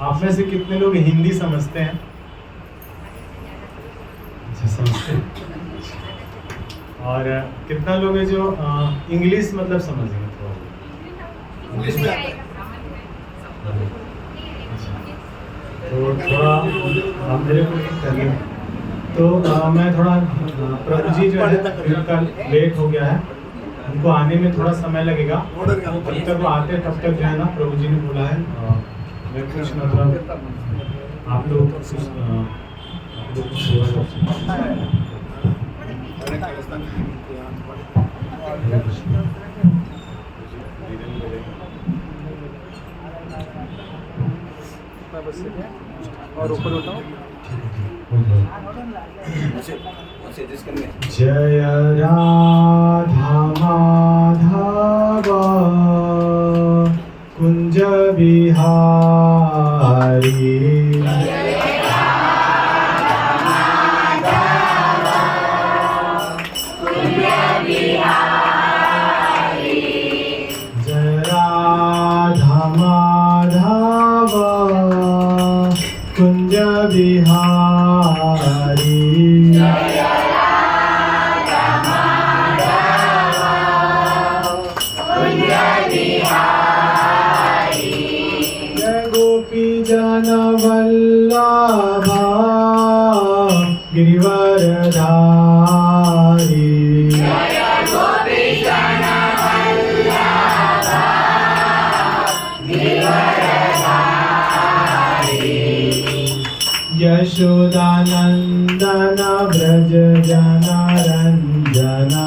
आप में से कितने लोग हिंदी समझते हैं? अच्छा, समझते हैं। और कितना लोग है जो इंग्लिश मतलब समझेंगे थोड़ा? इंग्लिश में आता है। तो थोड़ा आप मेरे को करिए। तो मैं थोड़ा प्रभु जी जो है उनका लेट हो गया है, उनको आने में थोड़ा समय लगेगा। जब तक वो आते तब तक जो है ना, प्रभु जी ने बोला है मैं कुछ मतलब आप लोग कुछ सेवा कर सकते हैं। और ऊपर उठाओ। जय राधा माधव कुंज बिहारी, जय राधा माधव कुंज बिहारी, जय गोपी जन वल्लभा गिरिवरधारी, यशोदानंदन व्रज जनारंजना,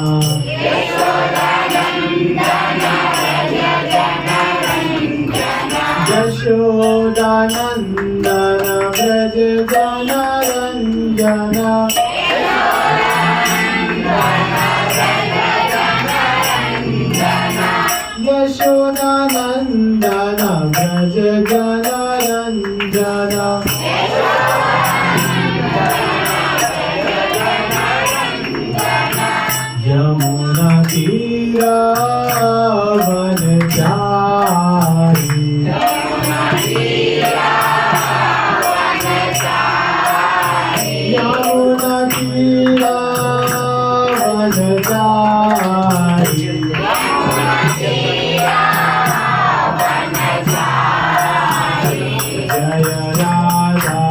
यशोदानंदन व्रज जनारंजना, यशोदानंदन व्रज जनारंजना, यमुना तीरा वनचारी, यमुना तीरा वनचारी, जय राधा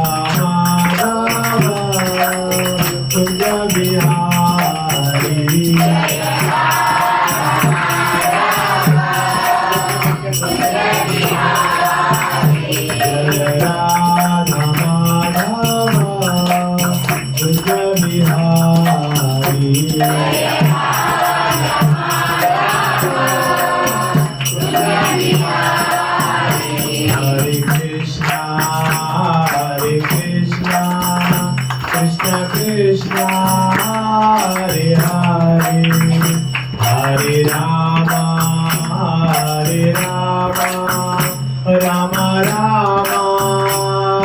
माधव कुंज बिहारी, जय राधा माधव कुंज बिहारी, हरे कृष्णा कृष्ण कृष्ण हरे हरे, हरे राम राम राम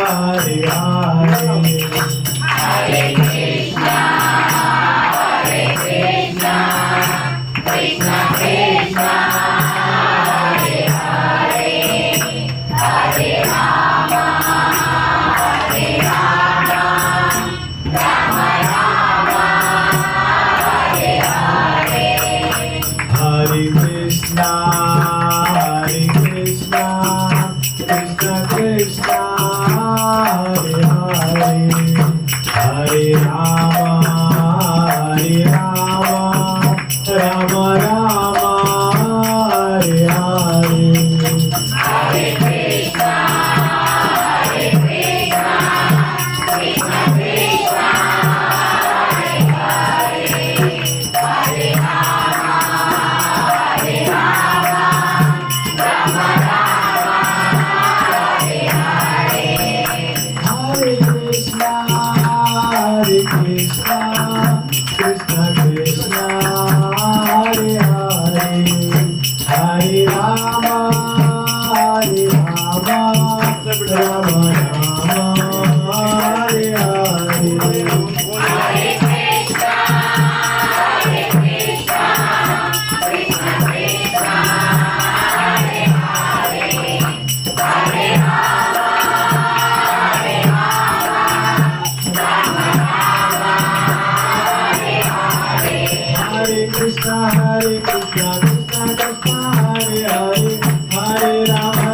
हरे हरे, हरे कृष्णा कृष्ण कृष्ण हरे हरे, हरे राम राम राम हरे हरे, हरे कृष्णा कृष्ण कृष्ण हरे हरे, हरे राम राम राम हरे हरे,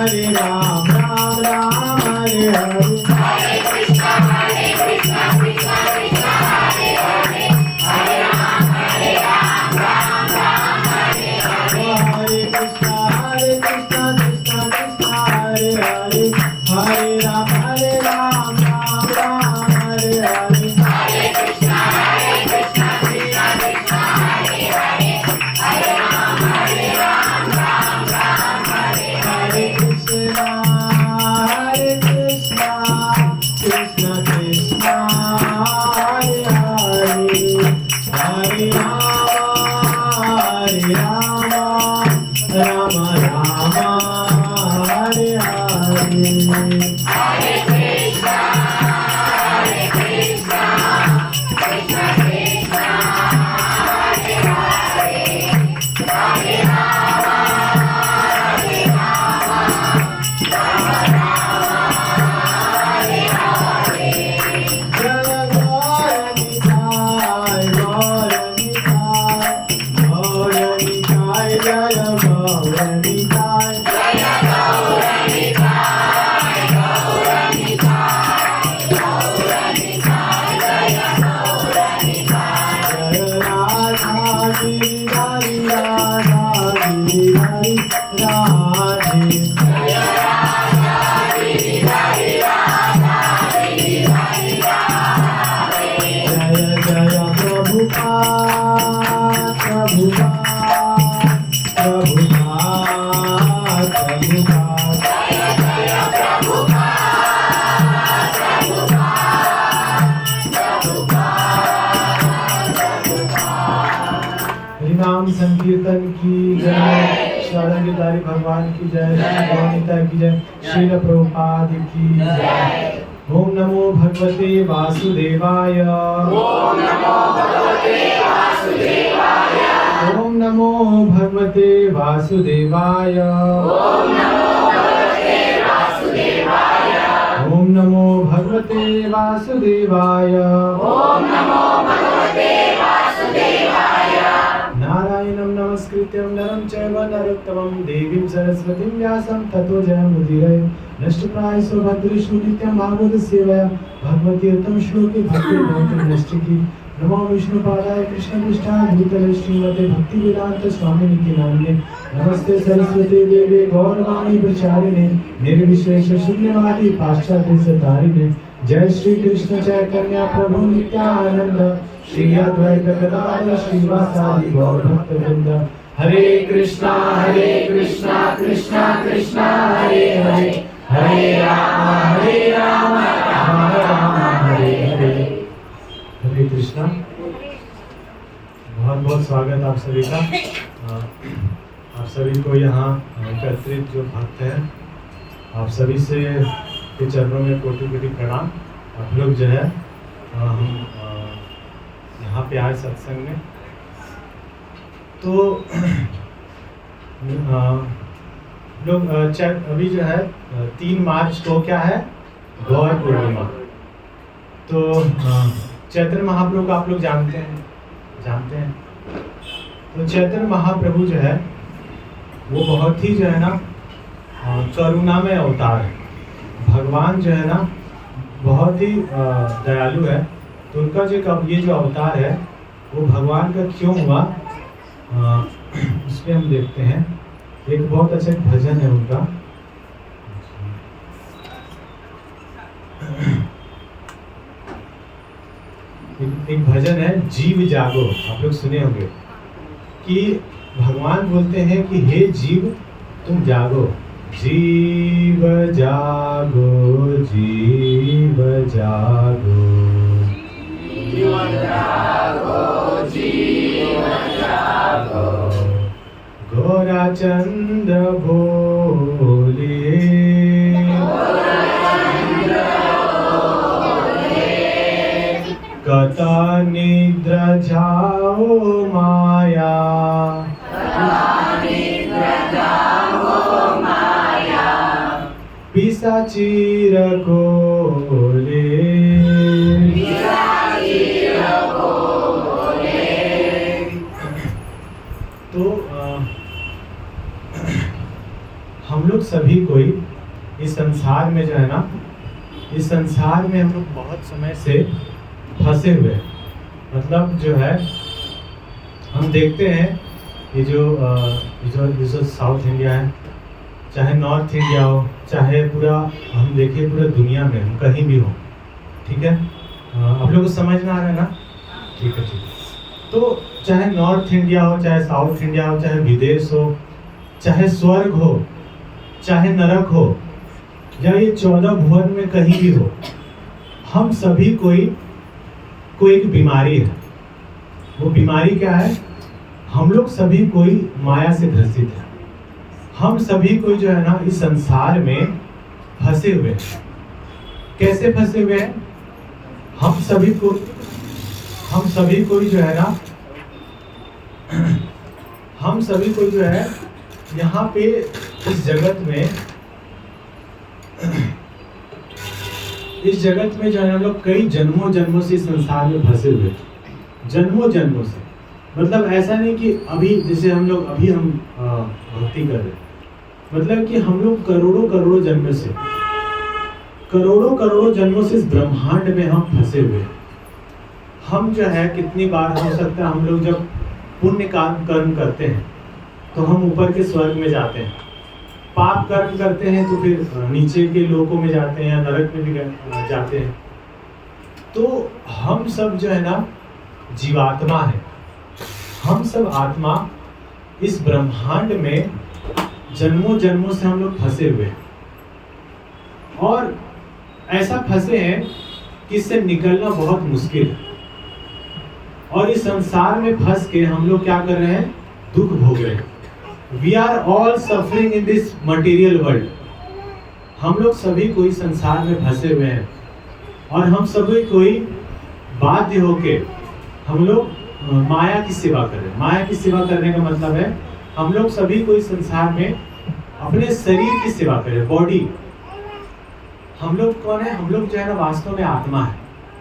हरे राम राम राम हरे हरे हरे कृष्णा कृष्णा कृष्णा हरे हरे हरे राम राम राम हरे हरे हरे कृष्णा कृष्णा कृष्णा हरे हरे हरे राम राम राम हरे हरे हरे कृष्णा कृष्णा कृष्णा हरे हरे हरे राम राम राम हरे हरे कृष्णा कृष्णा कृष्णा हरे हरे हरे राम राम राम हरे हरे हरे कृष्णा कृष्णा कृष्णा हरे हरे हरे राम हरे हरे जय गौर निताय गौर निताय गौर निताय जय गौर निताय जय गौरनिताय गौरनिताय गौरनिताय जय गौरनिताय जय राधा गिरिधारी राधा गिरिधारी राधे जय राधा गिरिधारी राधा गिरिधारी राधे जय जय प्रभुपाद प्रभुपाद प्रभुपाद प्रभुपाद जय जय प्रभुपाद प्रभुपाद हरिनाम संकीर्तन की जय शरणगिरधारी भगवान की जय श्री गौनिता की जय श्रील प्रभुपाद की जय ओम नमो भगवते वासुदेवाय ओम नमो भगवते वासुदेवाय ओम नमो भगवते वासुदेवाय ओम नमो भगवते वासुदेवाय ओम नमो भगवते वासुदेवाय ओम नमो भगवते वासुदेवाय नारायणं नमस्कृत्यं नरं चैव नरोत्तमं देवीं सरस्वतीं व्यासं ततो जयमुदीरये नष्टप्रायसो भद्रेषु नित्यं भागवत सेवया भगवती उत्तम श्लोके भक्ति भवति नष्टिकी नमो विष्णुपादाय कृष्णपृष्ठाय भूतले श्रीमते भक्तिवेदांत स्वामिनिति नाम्ने नमस्ते सरस्वती देवी गौरवाणी प्रचारिणे निर्विशेष शून्यवादी पाश्चात्य सतारिणे जय श्री कृष्ण चैतन्य प्रभु नित्यानंद श्री अद्वैत गदाधर श्रीवासादि गौर भक्तवृंद हरे कृष्णा कृष्णा कृष्णा हरे हरे हरे राम राम राम हरे हरे हरे कृष्णा। बहुत बहुत स्वागत आप सभी का। आप सभी को यहाँ एकत्रित जो भक्त हैं आप सभी से के चरणों में कोटि कोटि प्रणाम। आप लोग जो है हम यहाँ पे आए सत्संग में तो लोग अभी जो है 3 मार्च को क्या है गौर पूर्णिमा। तो चैतन्य महाप्रभु को आप लोग जानते हैं तो चैतन्य महाप्रभु जो है वो बहुत ही जो है ना करुणामय अवतार है। भगवान जो है ना बहुत ही दयालु है। तो उनका ये जो अवतार है वो भगवान का क्यों हुआ उसमें हम देखते हैं। एक बहुत अच्छा भजन है उनका। एक भजन है जीव जागो, आप लोग सुने होंगे कि भगवान बोलते हैं कि हे जीव तुम जागो, जीव जागो जीव जागो जीव जागो जीव जागो गोरा चंद्र बोले कता निद्रा जाओ माया पिशाचीर कोले तो हम लोग सभी कोई इस संसार में जो है ना, इस संसार में हम लोग बहुत समय से फंसे हुए हैं। मतलब जो है हम देखते हैं ये जो साउथ इंडिया है, चाहे नॉर्थ इंडिया हो, चाहे पूरा हम देखिए पूरा दुनिया में हम कहीं भी हो, ठीक है, आप लोगों को समझ में आ रहा है ना? ठीक है, ठीक है। तो चाहे नॉर्थ इंडिया हो, चाहे साउथ इंडिया हो, चाहे विदेश हो, चाहे स्वर्ग हो, चाहे नरक हो, या ये 14 भुवन में कहीं भी हो, हम सभी कोई एक बीमारी है। वो बीमारी क्या है? हम लोग सभी कोई माया से ग्रसित है। हम सभी कोई जो है ना इस संसार में फंसे हुए हैं। कैसे फंसे हुए हैं? हम सभी कोई जो है ना, हम सभी कोई जो है यहाँ पे इस जगत में जो है हम लोग कई जन्मों से इस संसार में फंसे हुए, जन्मों से। मतलब ऐसा नहीं कि अभी जैसे हम भक्ति कर रहे हैं, मतलब कि हम लोग करोड़ों जन्मों से इस ब्रह्मांड में हम फंसे हुए हैं। हम जो है कितनी बार हो सकता है हम लोग जब पुण्य कर्म करते हैं तो हम ऊपर के स्वर्ग में जाते हैं, पाप कर्म करते हैं तो फिर नीचे के लोकों में जाते हैं या नरक में भी जाते हैं। तो हम सब जो है ना जीवात्मा है, हम सब आत्मा इस ब्रह्मांड में जन्मों से हम लोग फंसे हुए हैं। और ऐसा फंसे हैं कि इससे निकलना बहुत मुश्किल है। और इस संसार में फंस के हम लोग क्या कर रहे हैं? दुख भोग रहे हैं। We are all suffering in this material world. हम लोग सभी कोई संसार में फंसे हुए हैं और हम सभी कोई बाध्य होके हम लोग माया की सेवा कर रहे हैं। माया की सेवा करने का मतलब है हम लोग सभी कोई संसार में अपने शरीर की सेवा कर रहे हैं, बॉडी। हम लोग कौन है? हम लोग जो है ना वास्तव में आत्मा है।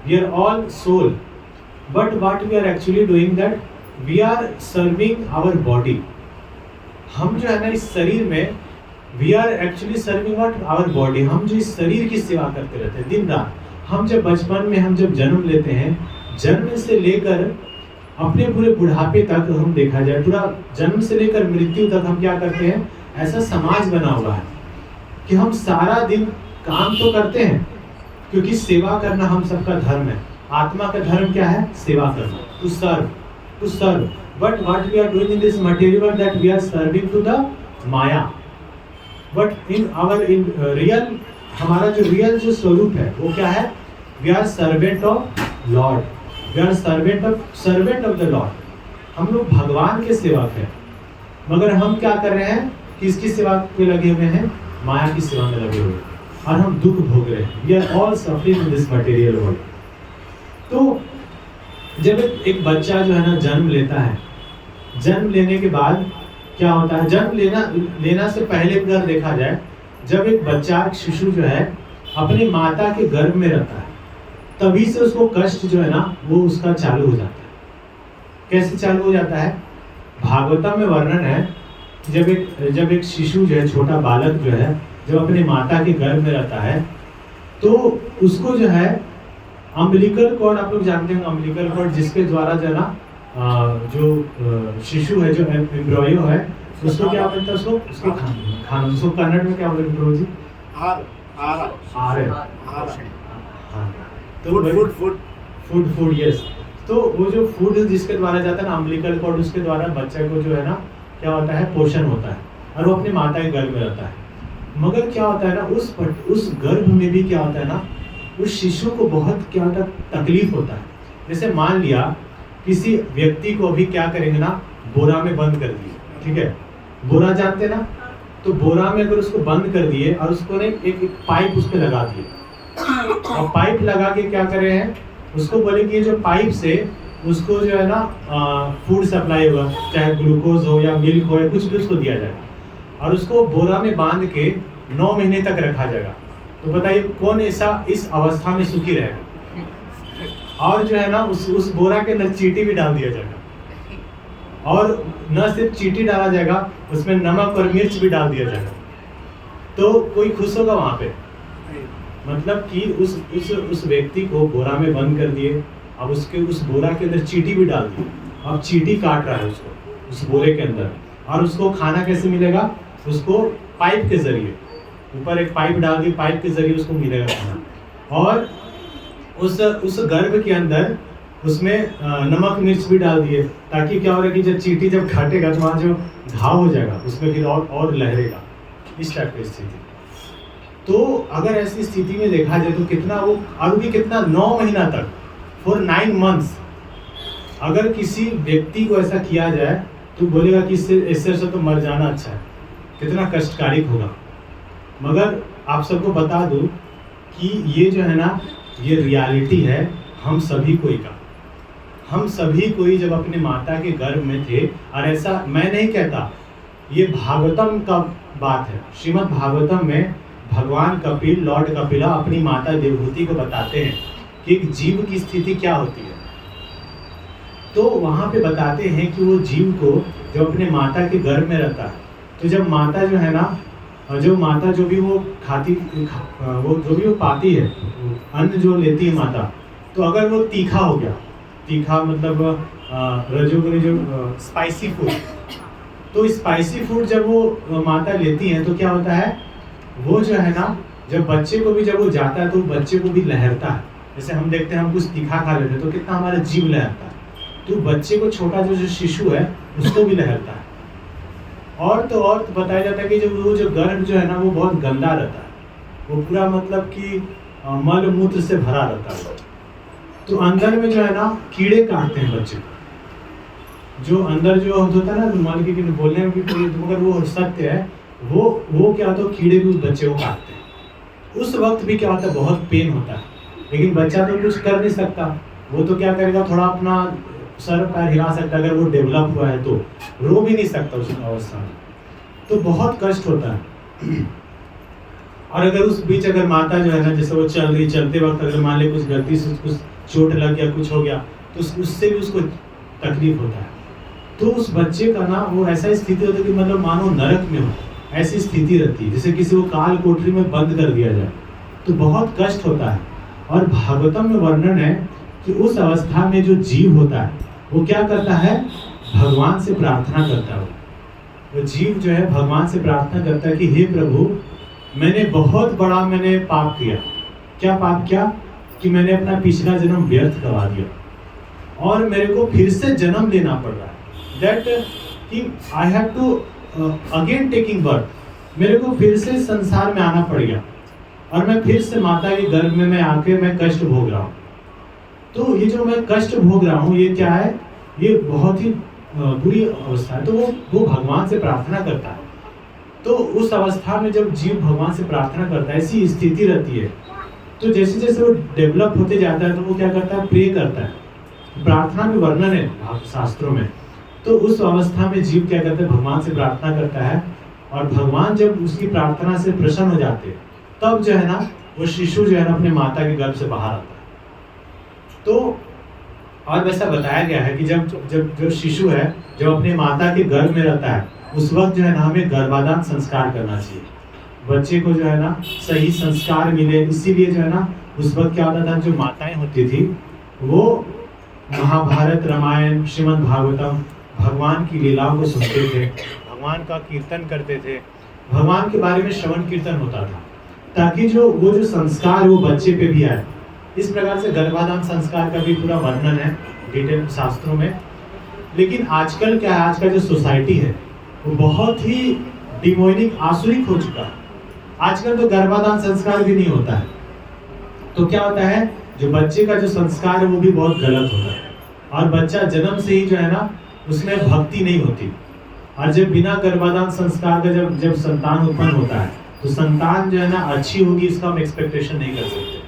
We are all soul, but what we are actually doing that we are serving our body. हम जो है ना इस शरीर में we are actually serving what? Our body. हम जो इस शरीर की सेवा करते रहते हैं दिन रात। हम जब बचपन में हम जब जन्म लेते हैं, जन्म से लेकर अपने पूरे बुढ़ापे तक हम देखा जाए, पूरा जन्म से लेकर मृत्यु तक हम क्या करते हैं? ऐसा समाज बना हुआ है कि हम सारा दिन काम तो करते हैं, क्योंकि सेवा करना हम सबका धर्म है। आत्मा का धर्म क्या है? सेवा करना, to serve. But what we are doing in this material world that we are serving to the maya. But in real, हमारा जो रियल जो स्वरूप है वो क्या है? We are servant of lord, we are servant of the lord. हम लोग भगवान के सेवक हैं, मगर हम क्या कर रहे हैं? किसकी सेवा पे लगे हुए हैं? माया की सेवा में लगे हुए हैं और हम दुख भोग रहे हैं। We are all suffering in this material world. तो जब एक बच्चा जो है ना जन्म लेता है, जन्म लेने के बाद क्या होता है? जन्म लेना से पहले अगर देखा जाए, जब एक बच्चा, एक शिशु जो है अपनी माता के गर्भ में रहता है, तभी से उसको कष्ट जो है ना वो उसका चालू हो जाता है। कैसे चालू हो जाता है? भागवतम में वर्णन है, जब एक शिशु जो है, छोटा बालक जो है, जब अपनी माता के गर्भ में रहता है तो उसको जो है अम्बिलिकल कॉर्ड, आप लोग जानते हैं अम्बिलिकल कॉर्ड, जिसके द्वारा जो है ना जो शिशु है, जो एम्ब्रॉयो है, उसको क्या बोलते हैं? उसको खाना, उसको कन्नड़ में क्या बोलते हैं जी? Food, yes. तो वो जो फूड जिसके द्वारा जाता है ना, अम्बिलिकल कॉर्ड, उसके द्वारा बच्चे को जो है ना क्या होता है? पोषण होता है और वो अपनी माता के गर्भ में रहता है। मगर क्या होता है ना, उस गर्भ में भी क्या होता है ना, उस शिशु को बहुत क्या होता है? तकलीफ होता है। जैसे मान लिया किसी व्यक्ति को अभी क्या करेंगे ना, बोरा में बंद कर दिए, ठीक है? बोरा जानते ना? तो बोरा में अगर उसको बंद कर दिए और उसको एक पाइप उस पर लगा दिए, और पाइप लगा के क्या कर रहे हैं? उसको बोले कि जो पाइप से उसको जो है ना फूड सप्लाई होगा, चाहे ग्लूकोज हो या मिल्क हो या कुछ भी उसको दिया जाएगा, और उसको बोरा में बांध के 9 महीने तक रखा जाएगा। तो बताइए कौन ऐसा इस अवस्था में सुखी रहेगा? और जो है ना उस बोरा के अंदर चींटी भी डाल दिया जाएगा, और न सिर्फ चींटी डाला जाएगा, उसमें नमक और मिर्च भी डाल दिया जाएगा। तो कोई खुश होगा वहाँ पे? मतलब कि उस व्यक्ति को बोरा में बंद कर दिए, अब उसके उस बोरा के अंदर चींटी भी डाल दी, अब चींटी काट रहा है उसको उस बोरे के अंदर, और उसको खाना कैसे मिलेगा? उसको पाइप के जरिए, ऊपर एक पाइप डाल दी, पाइप के जरिए उसको मिलेगा खाना। और उस गर्भ के अंदर उसमें नमक मिर्च भी डाल दिए, ताकि क्या होगा कि जब चींटी जब काटेगा तो वहाँ जो घाव हो जाएगा उसमें फिर और लहरेगा, इस टाइप की स्थिति। तो अगर ऐसी स्थिति में देखा जाए तो कितना वो और भी कितना 9 महीना तक फॉर 9 months अगर किसी व्यक्ति को ऐसा किया जाए तो बोलेगा कि इससे तो मर जाना अच्छा है, कितना कष्टकारिक होगा। मगर आप सबको बता दूं कि ये जो है ना, ये रियलिटी है हम सभी कोई का। हम सभी कोई जब अपने माता के गर्भ में थे, और ऐसा मैं नहीं कहता, ये भागवतम का बात है। श्रीमद् भागवतम में भगवान कपिल, लॉर्ड कपिला अपनी माता देवहूति को बताते हैं कि एक जीव की स्थिति क्या होती है। तो वहाँ पे बताते हैं कि वो जीव को जब अपने माता के गर्भ में रहता है, तो जब माता जो है ना, जो माता जो भी वो खाती, वो जो भी वो पाती है, अन्न जो लेती है माता, तो अगर वो तीखा हो गया, तीखा मतलब रजोगुनी जो स्पाइसी फूड, तो स्पाइसी फूड जब वो माता लेती है तो क्या होता है, वो जो है ना, जब बच्चे को भी जब वो जाता है तो बच्चे को भी लहरता है। जैसे हम देखते हैं हम कुछ तीखा खा लेते हैं तो कितना हमारा जीव लहरता है, तो बच्चे को छोटा जो शिशु है उसको भी लहरता है। और तो बताया जाता है कि जब वो जो गर्भ जो है ना वो बहुत गंदा रहता है, वो पूरा मतलब कि मल मूत्र से भरा रहता है। तो अंदर में जो है ना कीड़े काटते हैं बच्चे को, जो अंदर जो होता है ना मल के बोलने में भी, मगर वो सत्य है, वो क्या होता है, कीड़े भी उस बच्चे को काटते हैं। उस वक्त भी क्या होता है, बहुत पेन होता है, लेकिन बच्चा तो कुछ कर नहीं सकता, वो तो क्या करेगा, थोड़ा अपना सर पैर हिला सकता है, अगर वो डेवलप हुआ है तो रो भी नहीं सकता उस अवस्था में, तो बहुत कष्ट होता है। और अगर उस बीच अगर माता जो है ना, जैसे वो चलते वक्त अगर मान ले कुछ गलती से कुछ चोट लग गया, कुछ हो गया, तो उससे भी उसको तकलीफ होता है। तो उस बच्चे का ना वो ऐसा स्थिति होती है कि मतलब मानो नरक में हो, ऐसी स्थिति रहती है, जैसे किसी को काल कोठरी में बंद कर दिया जाए, तो बहुत कष्ट होता है। और भागवतम में वर्णन है कि उस अवस्था में जो जीव होता है वो क्या करता है, भगवान से प्रार्थना करता है। वो जीव जो है भगवान से प्रार्थना करता है कि हे प्रभु, मैंने बहुत बड़ा पाप किया। क्या पाप किया? कि मैंने अपना पिछला जन्म व्यर्थ करवा दिया और मेरे को फिर से जन्म लेना पड़ रहा है। दैट कि I have to again taking birth, मेरे को फिर से संसार में आना पड़ गया और मैं फिर से माता के गर्भ में मैं आके मैं कष्ट भोग रहा हूँ। तो ये जो मैं कष्ट भोग रहा हूँ ये क्या है, ये बहुत ही बुरी अवस्था है। तो वो भगवान से प्रार्थना करता है। तो उस अवस्था में जब जीव भगवान से प्रार्थना करता है, ऐसी स्थिति रहती है, तो जैसे जैसे वो डेवलप होते जाता है तो वो क्या करता है, प्रे करता है। प्रार्थना में वर्णन है शास्त्रों में। तो उस अवस्था में जीव क्या करता है, भगवान से प्रार्थना करता है, और भगवान जब उसकी प्रार्थना से प्रसन्न हो जाते हैं तब जो है ना वो शिशु जो है ना अपने माता के गर्भ से बाहर आता है। तो और वैसा बताया गया है कि जब शिशु है, जब अपने माता के गर्भ में रहता है, उस वक्त जो है ना हमें गर्भाधान संस्कार करना चाहिए, बच्चे को जो है ना सही संस्कार मिले। इसीलिए जो है ना उस वक्त क्या होता था, जो माताएं होती थी वो महाभारत, रामायण, श्रीमद् भागवतम, भगवान की लीलाओं को सुनते थे, भगवान का कीर्तन करते थे, भगवान के बारे में श्रवण कीर्तन होता था, ताकि वो जो संस्कार वो बच्चे पे भी आए। इस प्रकार से गर्भाधान संस्कार का भी पूरा वर्णन है डिटेल शास्त्रों में। लेकिन आजकल क्या है, आज का जो सोसाइटी है वो बहुत ही डिमोनिक, आसुरिक हो चुका है। आजकल तो गर्भाधान संस्कार भी नहीं होता है। तो क्या होता है, जो बच्चे का जो संस्कार है वो भी बहुत गलत होता है, और बच्चा जन्म से ही जो है ना उसमें भक्ति नहीं होती। और जब बिना गर्भाधान संस्कार का जब संतान उत्पन्न होता है तो संतान जो है ना अच्छी होगी इसका हम एक्सपेक्टेशन नहीं कर सकते।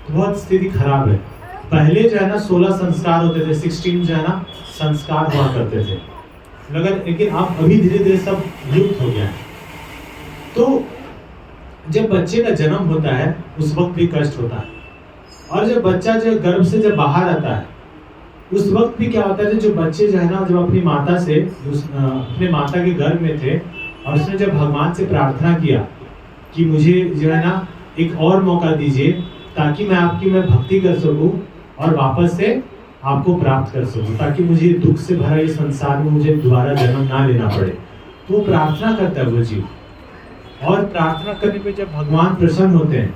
तो बहुत स्थिति खराब है। पहले जो है ना 16 संस्कार होते थे, 16 जो है ना संस्कार हुआ करते थे, लेकिन अब अभी धीरे धीरे सब लुप्त हो गया है। तो जब बच्चे का जन्म होता है उस वक्त भी कष्ट होता है, और जब बच्चा जो गर्भ से जब बाहर आता है उस वक्त भी क्या होता है, जो बच्चे जो है ना जब अपनी माता से अपने माता के गर्भ में थे और उसने जब भगवान से प्रार्थना किया कि मुझे जो है ना एक और मौका दीजिए ताकि मैं भक्ति कर सकूं और वापस से आपको प्राप्त कर सकूं, ताकि मुझे दुख से भरा ये संसार में मुझे दोबारा जन्म ना लेना पड़े। तो वो प्रार्थना करता है वो जीव, और प्रार्थना करने पे जब भगवान प्रसन्न होते हैं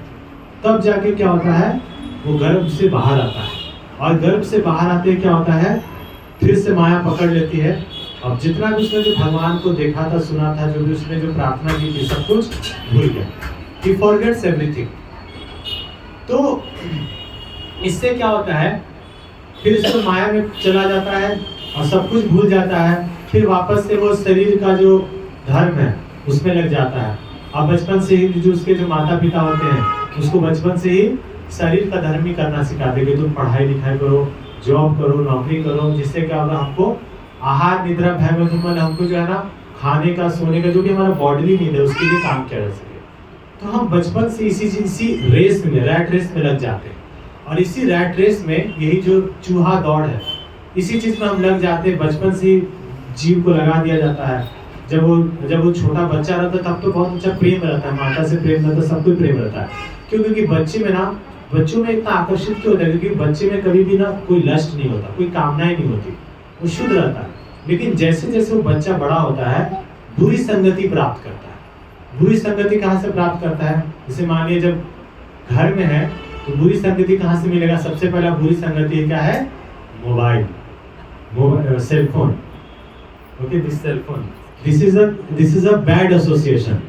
तब जाके क्या होता है, वो गर्भ से बाहर आता है, और गर्भ से बाहर आते क्या होता है, फिर से माया पकड़ लेती है। अब जितना भी उसने जो भगवान को देखा था, सुना था, जो भी उसने जो प्रार्थना की थी, सब कुछ भूल गया। He forgets everything। तो इससे क्या होता है, फिर से माया में चला जाता है और सब कुछ भूल जाता है। फिर वापस से वो शरीर का जो धर्म है उसमें लग जाता है। अब बचपन से ही जो उसके जो माता पिता होते हैं उसको बचपन से ही शरीर का धर्म ही करना सिखाते कि तुम पढ़ाई लिखाई करो, जॉब करो, नौकरी करो, जिससे क्या होगा, हमको आहार निद्रा भय में तुम हमको जो है ना खाने का, सोने का, जो भी हमारा बॉडीली नीड है उसके लिए काम किया जा सके। तो हम बचपन से इसी रेस में, रैट रेस में लग जाते हैं, और इसी रैट रेस में यही जो चूहा दौड़ है, इसी चीज में हम लग जाते हैं। बचपन से जीव को लगा दिया जाता है। जब वो छोटा बच्चा रहता है तब तो बहुत अच्छा प्रेम रहता है, माता से प्रेम रहता है, सब कोई प्रेम रहता है। क्यों? क्योंकि बच्चों में इतना आकर्षित क्यों होता है? क्योंकि बच्चे में कभी भी ना कोई लस्ट नहीं होता, कोई कामनाएं नहीं होती, वो शुद्ध रहता है। लेकिन जैसे जैसे वो बच्चा बड़ा होता है बुरी संगति प्राप्त करता है। बुरी संगति कहाँ से प्राप्त करता है? जैसे मानिए जब घर में है तो बुरी संगति कहाँ से मिलेगा? सबसे पहला बुरी संगति क्या है? Mobile, cellphone. Okay, this cellphone, this is a bad association.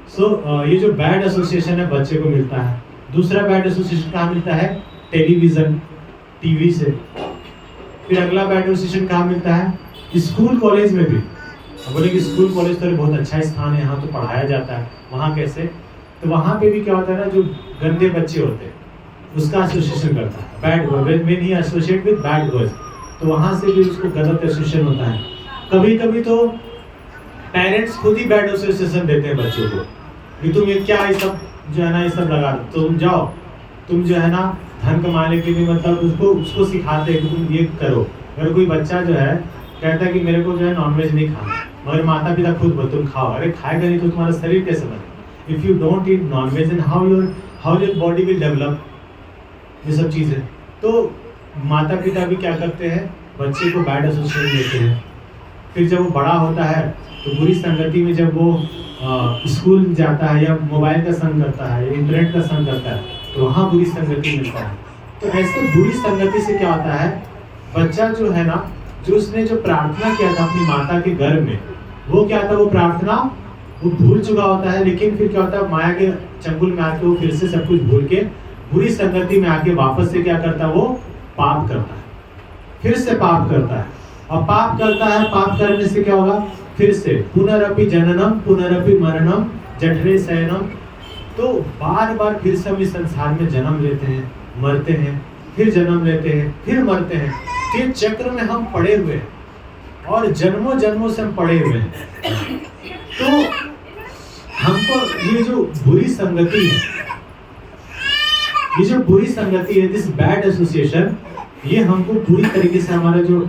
So ये जो बैड एसोसिएशन है बच्चे को मिलता है। दूसरा बैड एसोसिएशन कहाँ मिलता है? टेलीविजन, टीवी से। फिर अगला बैड एसोसिएशन कहाँ मिलता है? स्कूल कॉलेज में भी। अब बोले कि स्कूल कॉलेज तो बहुत अच्छा स्थान है, यहाँ तो पढ़ाया जाता है, वहाँ कैसे? तो वहाँ पे भी क्या होता है ना, जो गंदे बच्चे होते हैं उसका एसोसिएशन करता है, bad word, when he associate with bad words, तो वहाँ से भी उसको गलत एसोसिएशन होता है। कभी कभी तो पेरेंट्स खुद ही बैड एसोसिएशन देते हैं बच्चों को कि तुम ये क्या, ये सब जो है ना, ये सब लगा दो, तुम जाओ, तुम जो है ना धन कमाने के लिए, मतलब उसको सिखाते हैं कि तुम ये करो। अगर कोई बच्चा जो है कहता है कि मेरे को जो है नॉनवेज नहीं खाना, मगर माता पिता खुद बोलते तुम खाओ, अरे खाएगा नहीं तो तुम्हारा शरीर कैसे बने? If you don't eat nonveg and how your body will develop, ये सब चीज़ें। तो माता पिता भी क्या करते हैं, बच्चे को बैड एसोसिएशन देते हैं। फिर जब वो बड़ा होता है तो बुरी संगति में जब वो स्कूल जाता है या मोबाइल का संग करता है या इंटरनेट का संग करता है तो वहाँ बुरी संगति मिलता है। तो ऐसे बुरी संगति से क्या होता है, बच्चा जो है ना, जो उसने जो प्रार्थना किया था अपनी माता के गर्भ में, वो क्या था, वो प्रार्थना वो भूल चुका होता है। लेकिन फिर क्या होता है, माया के चंगुल में आके वो फिर से सब कुछ भूल के बुरी संगति में आके वापस से क्या करता है, वो पाप करता है, फिर से पाप करता है। और पाप करता है, पाप करने से क्या होगा, फिर से पुनरपि जननम पुनरपि मरणम जठरे शयनम। तो बार बार फिर से हम इस संसार में जन्म लेते हैं, मरते हैं, फिर जन्म लेते हैं, फिर मरते हैं। ये चक्र में हम पड़े हुए हैं और जन्मों जन्मों से हम पड़े हुए हैं। तो हमको ये जो बुरी संगति है, दिस बैड एसोसिएशन, ये हमको पूरी तरीके से हमारा जो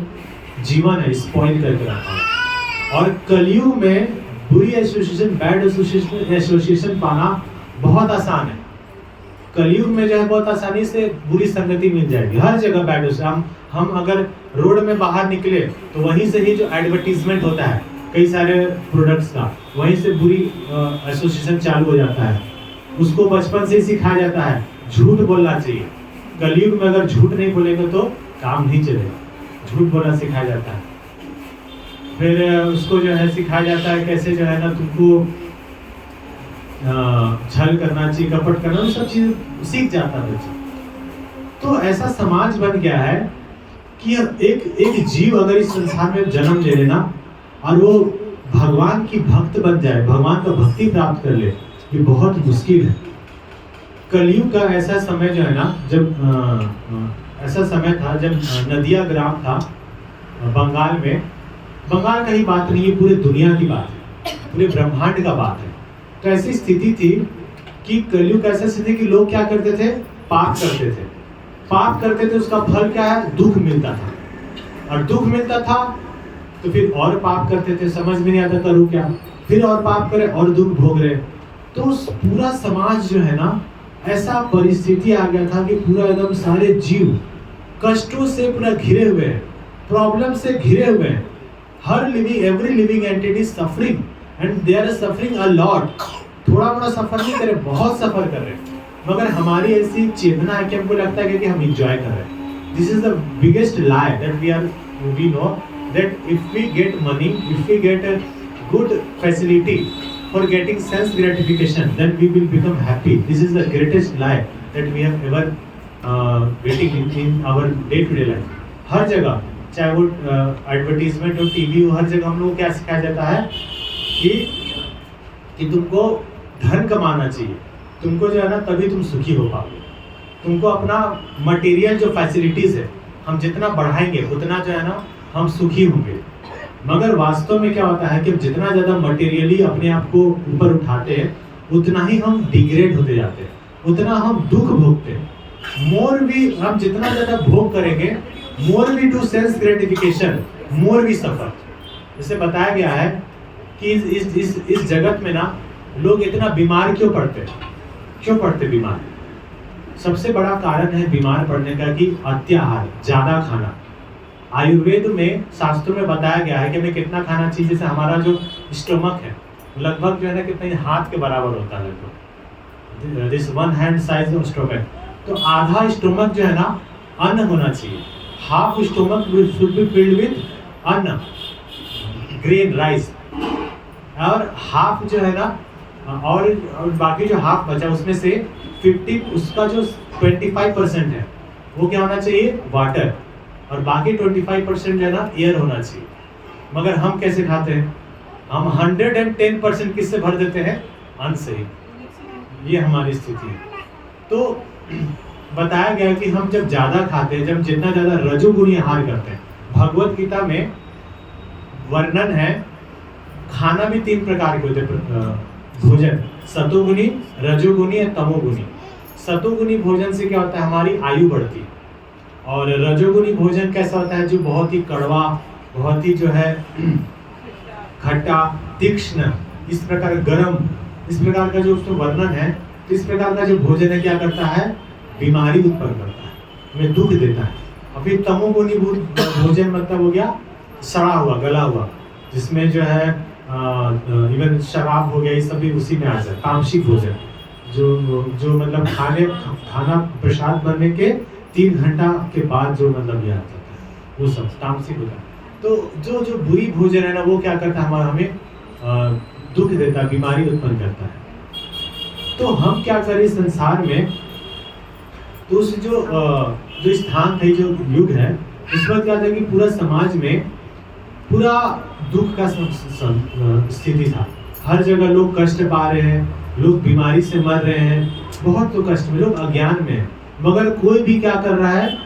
जीवन है स्पॉइल करके रखा है। और कलयुग में बुरी एसोसिएशन, बैड एसोसिएशन पाना बहुत आसान है। कलयुग में जो है बहुत आसानी से बुरी संगति मिल जाएगी, हर जगह बैड एसोसिएशन। हम अगर रोड में बाहर निकले तो वहीं से ही जो एडवर्टीजमेंट होता है कई सारे प्रोडक्ट्स का, वहीं से बुरी एसोसिएशन चालू हो जाता है। उसको बचपन से ही सिखाया जाता है झूठ बोलना चाहिए। कलयुग में अगर झूठ नहीं बोलेंगे तो काम नहीं चलेगा, झूठ बोलना सिखाया जाता है। फिर उसको जो है सिखाया जाता है कैसे जो है ना तुमको छल करना चाहिए, कपट करना, सब चीज सीख जाता है बच्चा। तो ऐसा समाज बन गया है कि एक जीव अगर इस संसार में जन्म ले लेना और वो भगवान की भक्त बन जाए, भगवान का भक्ति प्राप्त कर ले, ये बहुत मुश्किल है। कलयुग का ऐसा समय जो है ना, जब ऐसा समय था जब नदिया ग्राम था बंगाल में। बंगाल का ही बात नहीं है, पूरे दुनिया की बात है, पूरे ब्रह्मांड का बात है। तो ऐसी स्थिति थी कि कलयुग ऐसा स्थिति कि लोग क्या करते थे, पाप करते थे। पाप करते थे, उसका फल क्या है, दुख मिलता था। और दुख मिलता था तो फिर और पाप करते थे, समझ में नहीं आता करूँ क्या, फिर और पाप करे और दुख भोग रहे। तो पूरा समाज जो है ना, ऐसा परिस्थिति आ गया था कि पूरा एकदम सारे जीव कष्टों से पूरा घिरे हुए हैं, प्रॉब्लम से घिरे हुए हैं। हर every living entity suffering and they are suffering a lot. थोड़ा मोड़ा सफर नहीं कर रहे, बहुत सफर कर रहे हैं, मगर हमारी ऐसी चेतना है कि हमको लगता है कि हम एंजॉय कर रहे हैं। This is the biggest lie that we know that if we get money, if we get a good facility for getting sense gratification, then we will become happy. This is the greatest lie that we have ever getting in our day-to-day life. हर जगह, चाहे वो advertisement हो, TV हो, हर जगह हम लोग को क्या सिखाया जाता है कि तुमको धन कमाना चाहिए, तुमको जो है ना तभी तुम सुखी हो पाओगे, तुमको अपना मटेरियल जो फैसिलिटीज है हम जितना बढ़ाएंगे उतना जो है ना हम सुखी होंगे। मगर वास्तव में क्या होता है कि जितना ज़्यादा मटेरियली अपने आप को ऊपर उठाते हैं उतना ही हम डिग्रेड होते जाते हैं, उतना हम दुख भोगते हैं। मोर भी हम जितना ज़्यादा भोग करेंगे, more we do sense gratification, more we suffer. जैसे बताया गया है कि इस जगत में ना लोग इतना बीमार क्यों पड़ते बीमार। सबसे बड़ा कारण है बीमार पड़ने का कि अत्याहार, ज़्यादा खाना। आयुर्वेद में शास्त्रों में बताया गया है कि हमें कितना खाना चाहिए। जैसे हमारा जो स्टोमक है लगभग जो है ना कितने हाथ के बराबर होता है, लगभग this one hand size of stomach. तो आधा स्टोमक जो है ना अन्न होना चाहिए, half stomach should be filled with अन्न, ग्रेन, राइस, और हाफ जो है ना और बाकी जो हाफ बचा उसमें से 50 उसका जो 25% है वो क्या होना चाहिए, वाटर, और बाकी 25% जो है ना एयर होना चाहिए। मगर हम कैसे खाते हैं, हम 110% किससे भर देते हैं, अन्न से ही। ये हमारी स्थिति है। तो बताया गया कि हम जब ज़्यादा खाते हैं, जब जितना ज़्यादा रजोगुणी आहार करते हैं, भगवत गीता में वर्णन है खाना भी 3 प्रकार के होते हैं भोजन, सतोगुणी, रजोगुणी और तमोगुणी। सतोगुणी भोजन से क्या होता है, हमारी आयु बढ़ती है। और रजोगुणी भोजन कैसा होता है, जो बहुत ही कड़वा, बहुत ही जो है खट्टा, तीक्ष्ण, इस प्रकार गरम, इस प्रकार का जो उसमें वर्णन है। तो इस प्रकार का जो भोजन है क्या करता है, बीमारी उत्पन्न करता है, हमें दुख देता है। और फिर तमोगुणी भोजन मतलब हो गया सड़ा हुआ, गला हुआ, जिसमें जो है इवन शराब हो गया, ये सब भी उसी में आ जाता है। तामसिक भोजन जो मतलब खाना प्रसाद बनने के 3 घंटा के बाद जो मतलब ये आता है, वो सब तामसिक होता है। तो जो बुरी भोजन है ना, वो क्या करता है, हमें दुख देता है, बीमारी उत्पन्न करता है। तो हम क्या करें संसार में, तो उस जो स्थान है, जो युग है, इस वक्त क्या था कि पूरा समाज में पूरा दुख का स्थिति था। हर जगह लोग कष्ट पा रहे हैं, लोग बीमारी से मर रहे हैं, बहुत तो कष्ट में, लोग अज्ञान में है। मगर कोई भी क्या कर रहा है,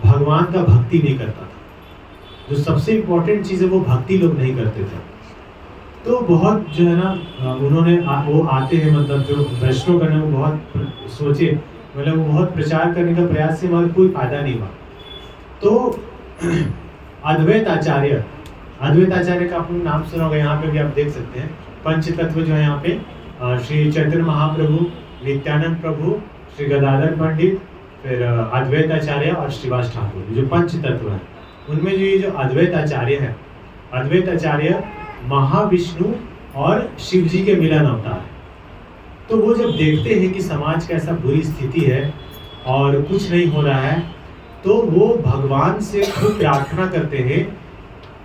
भगवान का भक्ति नहीं करता था। जो सबसे इम्पोर्टेंट चीज़ है वो भक्ति लोग नहीं करते थे। तो बहुत जो है ना उन्होंने वो आते हैं, मतलब जो वैष्णव करने वो बहुत सोचे, मतलब वो बहुत प्रचार करने का प्रयास से, मगर कोई फायदा नहीं हुआ। तो अद्वैत आचार्य का आपने नाम सुना होगा, यहाँ पे भी आप देख सकते हैं। पंच तत्व जो है यहाँ पे श्री चैतन्य महाप्रभु, नित्यानंद प्रभु, श्री गदाधर पंडित, फिर अद्वैत आचार्य और श्रीवास ठाकुर, जो पंच तत्व है, उनमें जो ये जो अद्वैत आचार्य है, अद्वैत आचार्य महाविष्णु और शिव जी के मिलन अवतार है। तो वो जब देखते हैं कि समाज का ऐसा बुरी स्थिति है और कुछ नहीं हो रहा है, तो वो भगवान से खूब प्रार्थना करते हैं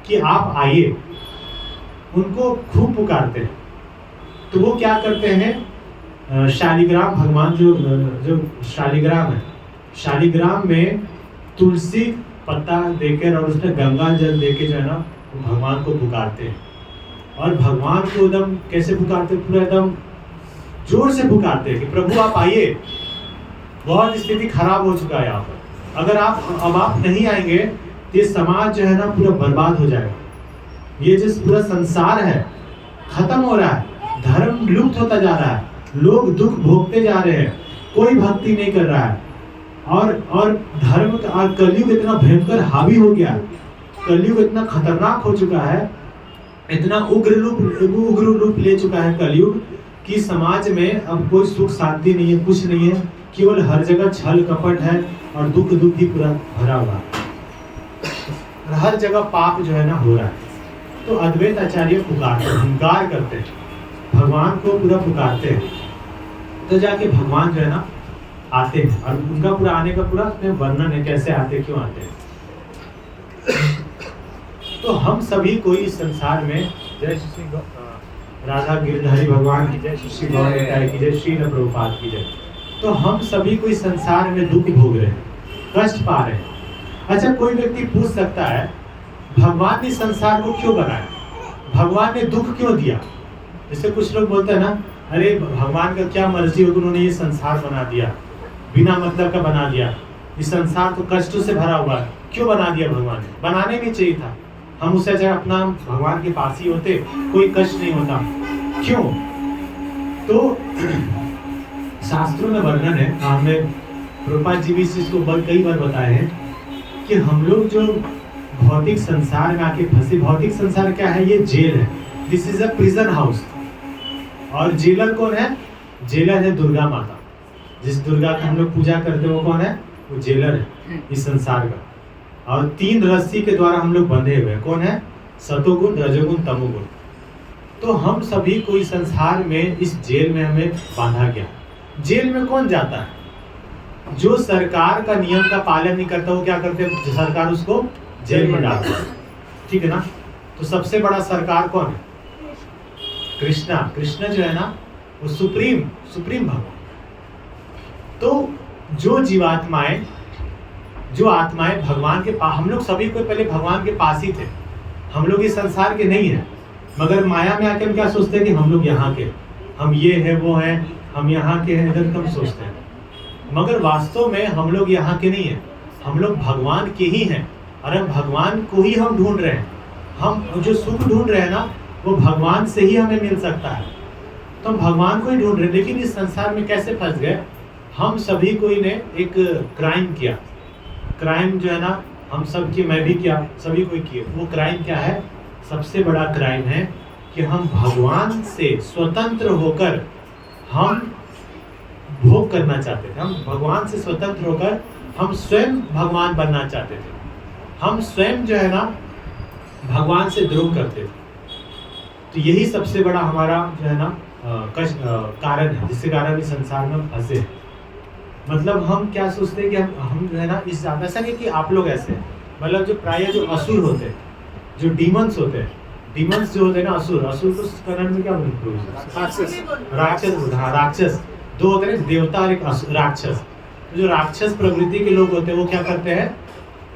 कि आप आइए, उनको खूब पुकारते हैं। तो वो क्या करते हैं, शालिग्राम भगवान जो शालिग्राम है, शालिग्राम में तुलसी पत्ता देकर और उसमें गंगा जल देके जो है ना भगवान को पुकारते हैं। और भगवान को एकदम कैसे पुकारते हैं, पूरा एकदम जोर से पुकारते हैं कि प्रभु आप आइए, बहुत स्थिति खराब हो चुका है यहाँ पर, अगर आप नहीं आएंगे तो ये समाज जो है ना पूरा बर्बाद हो जाएगा। ये जो पूरा संसार है खत्म हो रहा है, धर्म लुप्त होता जा रहा है, लोग दुख भोगते जा रहे हैं, कोई भक्ति नहीं कर रहा है। और धर्म का कलयुग इतना भयंकर हावी हो गया, कलयुग इतना खतरनाक हो चुका है, इतना उग्र रूप ले चुका है कलयुग, कि समाज में अब कोई सुख शांति नहीं है, कुछ नहीं है, केवल हर जगह छल कपट है और दुख दुख ही पूरा भरा हुआ है। हर जगह पाप जो है ना हो रहा है। तो अद्वैत आचार्य पुकारते हैं, हुंकार करते हैं, भगवान को पूरा पुकारते हैं। तो जाके भगवान जो है ना आते हैं और उनका पूरा आने का पूरा वर्णन है, कैसे आते, क्यों आते हैं। तो हम सभी को इस संसार में, जय श्री राधा गिरधारी भगवान की जय, श्री गौर निताई की जय, श्री प्रभुपाद की जय। तो हम सभी को इस संसार में दुख भोग रहे हैं, कष्ट पा रहे हैं। अच्छा, कोई व्यक्ति पूछ सकता है भगवान ने संसार को क्यों बनाया, भगवान ने दुख क्यों दिया। जैसे कुछ लोग बोलते हैं ना, अरे भगवान का क्या मर्जी हो, उन्होंने ये संसार बना दिया, बिना मतलब का बना दिया, इस संसार तो कष्टों से भरा हुआ है, क्यों बना दिया भगवान ने, बनाने नहीं चाहिए था, हम उससे चाहे अपना भगवान के पास ही होते, कोई कष्ट नहीं होता, क्यों। तो शास्त्रों में वर्णन है, हमें प्रभुपाद जी भी इस चीज को कई बार बताए हैं कि हम लोग जो भौतिक संसार में आके फंसे, भौतिक संसार क्या है, ये जेल है, this is a prison house. और जेलर कौन है, जेलर है दुर्गा माता, जिस दुर्गा की हम लोग पूजा करते हैं वो कौन है, वो जेलर है इस संसार का। और 3 रस्सी के द्वारा हम लोग बंधे हुए हैं, कौन है, सतोगुण, रजोगुण, तमोगुण। तो हम सभी को इस संसार में, इस जेल में हमें बांधा गया। जेल में कौन जाता है, जो सरकार का नियम का पालन नहीं करता, वो क्या करते हैं, सरकार उसको जेल में डालती है, ठीक है ना। तो सबसे बड़ा सरकार कौन है, कृष्णा। कृष्ण जो है ना वो सुप्रीम भगवान। तो जो जीवात्माएं, जो आत्माएं भगवान के पास, हम लोग सभी को पहले भगवान के पास ही थे, हम लोग इस संसार के नहीं है, मगर माया में आके हम क्या सोचते हैं कि हम लोग यहाँ के, हम ये है वो है, हम यहाँ के हैं, इधर कम सोचते हैं। मगर वास्तव में हम लोग यहाँ के नहीं है, हम लोग भगवान के ही हैं, और हम भगवान को ही हम ढूंढ रहे हैं। हम जो सुख ढूंढ रहे हैं ना, वो भगवान से ही हमें मिल सकता है। तो हम भगवान को ही ढूंढ रहे हैं, लेकिन इस संसार में कैसे फंस गए, हम सभी कोई ने एक क्राइम किया। क्राइम जो है ना, हम सब की, मैं भी किया, सभी कोई किए। वो क्राइम क्या है, सबसे बड़ा क्राइम है कि हम भगवान से स्वतंत्र होकर हम भोग करना चाहते थे। हम भगवान से स्वतंत्र होकर हम स्वयं भगवान बनना चाहते थे। हम स्वयं जो है ना भगवान से द्रोह करते थे। तो यही सबसे बड़ा हमारा जो है ना कारण है, जिसके कारण इस संसार में फंसे। मतलब हम क्या सोचते हैं कि हम जो है ना, इस ऐसा नहीं कि आप लोग ऐसे हैं, मतलब जो प्राय जो असुर होते हैं, जो डीमंस होते हैं, डीमंस जो होते हैं ना, असुर को कन्नड़ में क्या बोलते हैं, राक्षस। 2 होते हैं, देवता और एक राक्षस। तो जो राक्षस प्रवृत्ति के लोग होते हैं, वो क्या करते हैं,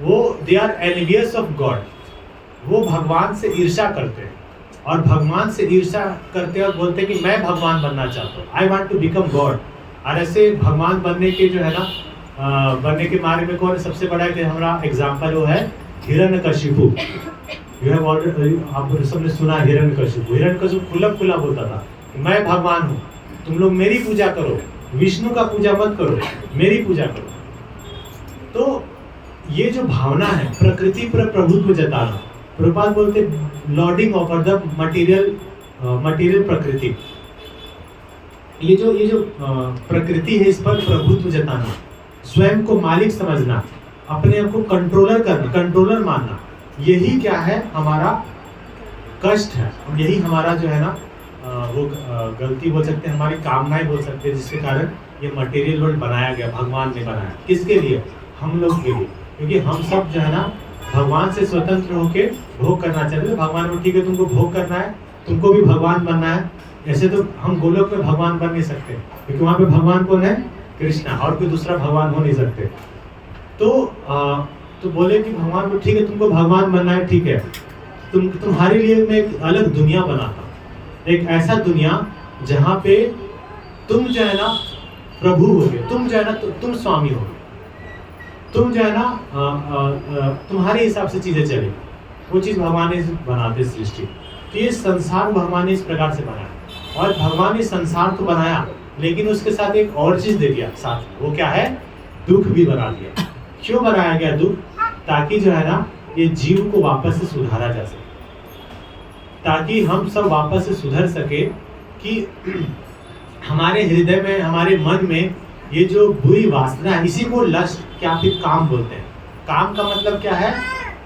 वो they are envious of God, वो भगवान से ईर्ष्या करते हैं, और भगवान से ईर्ष्या करते हैं और बोलते हैं कि मैं भगवान बनना चाहता हूँ, I want to become God. और ऐसे भगवान बनने के जो है ना, बनने के मार्ग में कौन सबसे बड़ा है, कि हमारा एग्जाम्पल वो है हिरण्यकशिपु। आप सबने सुना हिरण्यकशिपु। हिरण्यकशिपु खुला बोलता था कि मैं भगवान हूँ, तुम लोग मेरी पूजा करो, विष्णु का पूजा मत करो, मेरी पूजा करो। तो ये जो भावना है, प्रकृति पर प्रभुत्व जताना, प्रभुपाद बोलते लॉर्डिंग ओवर द मटेरियल प्रकृति। ये जो प्रकृति है, इस पर प्रभुत्व जताना, स्वयं को मालिक समझना, अपने आप को कंट्रोलर मानना, यही क्या है, हमारा कष्ट है। यही हमारा जो है ना वो गलती बोल सकते हैं, हमारी कामनाएं बोल सकते हैं, जिसके कारण ये मटेरियल वर्ल्ड बनाया गया, भगवान ने बनाया। किसके लिए, हम लोग के लिए, क्योंकि हम सब जो है ना भगवान से स्वतंत्र होके भोग करना चाहते हैं। भगवान को ठीक है, तुमको भोग करना है, तुमको भी भगवान बनना है। ऐसे तो हम गोलोक में भगवान बन नहीं सकते, क्योंकि वहाँ पे भगवान कौन है, कृष्णा, और कोई दूसरा भगवान हो नहीं सकते। तो बोले कि भगवान को ठीक है, तुमको भगवान बनना है, ठीक है, तुम्हारे लिए मैं एक अलग दुनिया बनाता हूँ, एक ऐसा दुनिया जहाँ पे तुम जो है ना प्रभु होगे, तुम जो है ना तुम स्वामी होगे, तुम जो है ना तुम्हारे हिसाब से चीजें चलेगी। वो चीज भगवान ने बनाते सृष्टि। तो ये संसार भगवान ने इस प्रकार से बनाया, और भगवान ने संसार तो बनाया, लेकिन उसके साथ एक और चीज दे दिया साथ, वो क्या है, दुख भी बना दिया। क्यों बनाया गया दुख, ताकि जो है ना ये जीव को वापस से सुधारा जा सके, ताकि हम सब वापस से सुधर सके। कि हमारे हृदय में, हमारे मन में ये जो बुरी वासना है, इसी को लस्ट क्या फिर काम बोलते हैं। काम का मतलब क्या है?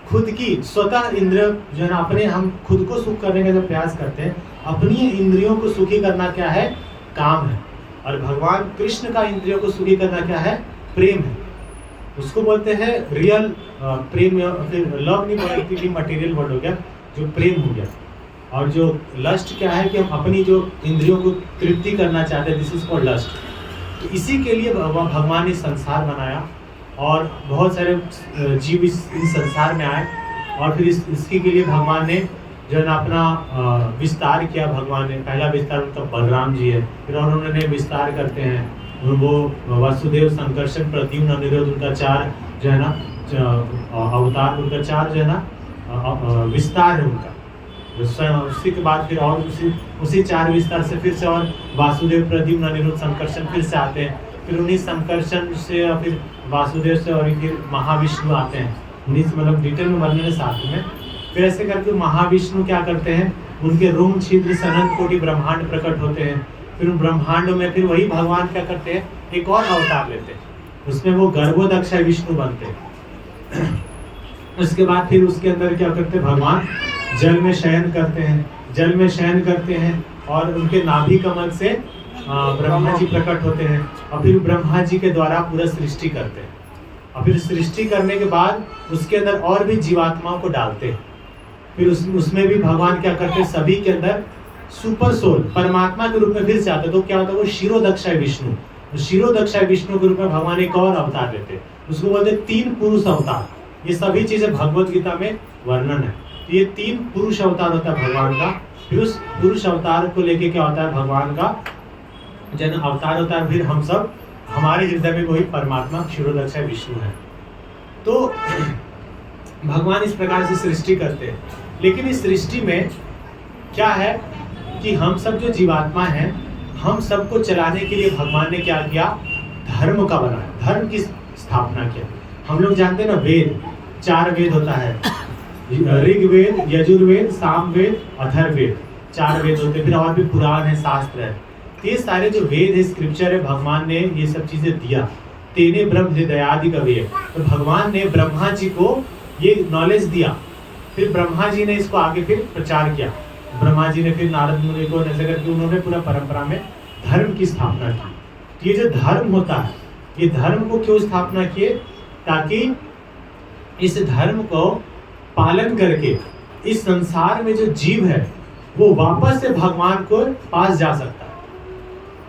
खुद की स्वतः इंद्रिय जो है ना, अपने हम खुद को सुख करने का जो प्रयास करते हैं, अपनी इंद्रियों को सुखी करना क्या है? काम है। और भगवान कृष्ण का इंद्रियों को सुखी करना क्या है? प्रेम है। उसको बोलते हैं रियल प्रेम, या फिर लव नहीं बोलते क्योंकि मटेरियल वर्ड हो गया, जो प्रेम हो गया। और जो लस्ट क्या है कि हम अपनी जो इंद्रियों को तृप्ति करना चाहते हैं, दिस इज कॉल्ड लस्ट। तो इसी के लिए भगवान ने संसार बनाया और बहुत सारे जीव इस संसार में आए। और फिर इसके के लिए भगवान ने जो है ना अपना विस्तार किया। भगवान ने पहला विस्तार उनका बलराम जी है, फिर और उन्होंने विस्तार करते हैं वो वासुदेव, संकर्षण, प्रद्युम्न, अनिरुद्ध, उनका 4 जो है ना अवतार, उनका 4 जो है ना विस्तार है उनका। उसी के बाद फिर और उसी 4 विस्तार से फिर से और वासुदेव, प्रद्युम्न, अनिरुद्ध, संकर्षण फिर से आते हैं। फिर उन्हीं संकर्षण से और फिर वासुदेव से और फिर महाविष्णु आते हैं। 19 मतलब डिटेल में वर्णन है साथ में। फिर ऐसे करके महाविष्णु क्या करते हैं? उनके रोम छिद्र से अनंत कोटि ब्रह्मांड प्रकट होते हैं। फिर उन ब्रह्मांडों में फिर वही भगवान क्या करते हैं? एक और अवतार लेते हैं, उसमें वो गर्भोदक्ष विष्णु बनते हैं। उसके बाद फिर उसके अंदर क्या करते हैं? भगवान जल में शयन करते हैं। जल में शयन करते हैं और उनके नाभि कमल से ब्रह्मा जी प्रकट होते हैं। और फिर ब्रह्मा जी के द्वारा पूरा सृष्टि करते हैं। और फिर सृष्टि करने के बाद उसके अंदर और भी जीवात्माओं को डालते हैं। फिर उसमें भी भगवान क्या करते हैं? सभी के अंदर सुपर सोल परमात्मा के रूप में फिर से आते हैं। तो क्या होता है? वो शिरोदक्षाय विष्णु, शिरोदक्षाय विष्णु के रूप में भगवान एक और अवतार लेते हैं। उसको बोलते हैं 3 पुरुष अवतार। ये सभी चीजें भगवत गीता में वर्णन है। तो ये 3 पुरुष अवतार होता है भगवान का। फिर उस पुरुष अवतार को लेके क्या होता है? भगवान का जन अवतार होता है। फिर हम सब, हमारे हृदय में वही परमात्मा शिरोदक्षाय विष्णु है। तो भगवान इस प्रकार से सृष्टि करते हैं। लेकिन इस सृष्टि में क्या है कि हम सब जो जीवात्मा हैं, हम सबको चलाने के लिए भगवान ने क्या किया? धर्म का बनाया, धर्म की स्थापना किया। हम लोग जानते हैं ना, वेद 4 वेद होता है, ऋग्वेद, यजुर्वेद, सामवेद, अथर्ववेद, 4 वेद होते हैं। फिर और भी पुराण है, शास्त्र है। ये सारे जो वेद है, स्क्रिप्चर है, भगवान ने ये सब चीजें दिया। तेने ब्रह्म हृदयादि कवि। तो भगवान ने ब्रह्मा जी को ये नॉलेज दिया। फिर ब्रह्मा जी ने इसको आगे फिर प्रचार किया। ब्रह्मा जी ने फिर नारद मुनि को ऐसे करके उन्होंने पूरा परंपरा में धर्म की स्थापना की। ये जो धर्म होता है, ये धर्म को क्यों स्थापना किए? ताकि इस धर्म को पालन करके इस संसार में जो जीव है वो वापस से भगवान को पास जा सकता है।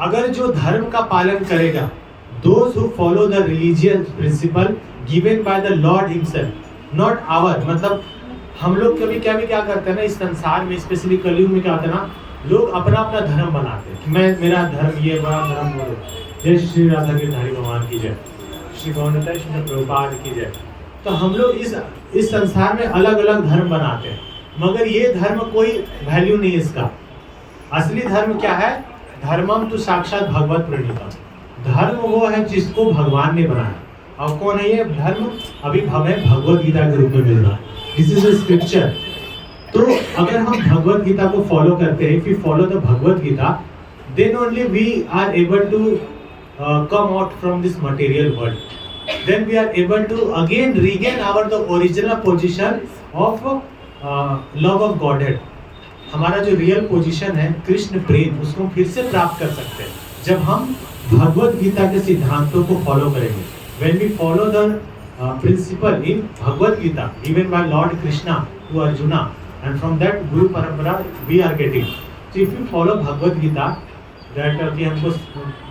अगर जो धर्म का पालन करेगा, those who follow the religious principle given by the Lord himself, not our, मतलब हम लोग कभी क्या करते हैं ना, इस संसार में स्पेशली कलयुग में क्या होता है ना, लोग अपना अपना धर्म बनाते हैं कि मैं, मेरा धर्म ये, बड़ा धर्म बोलो। जय श्री राधा गिरधारी भगवान की जय, श्री गौरता श्री प्रभुपाद की जय। तो हम लोग इस संसार में अलग अलग धर्म बनाते हैं, मगर ये धर्म कोई वैल्यू नहीं है इसका। असली धर्म क्या है? धर्मम तो साक्षात भगवत प्रणीतम। धर्म वो है जिसको भगवान ने बनाया। और कौन है ये धर्म? अभी हमें भगवत गीता के रूप में मिल रहा है। This is a scripture. तो अगर हम भगवत गीता को फॉलो करते हैं, if we follow the Bhagavad Gita, then only we are able to come out from this material world. Then we are able to again regain our the original position of love of Godhead. हमारा जो real position है कृष्ण प्रेम, उसको फिर से प्राप्त कर सकते हैं जब हम भगवत गीता के सिद्धांतों को फॉलो करेंगे। When we follow the principle in Bhagavad Gita given by Lord Krishna to Arjuna, and from that Guru Parampara we are getting. So if you follow Bhagavad Gita, that कि हमको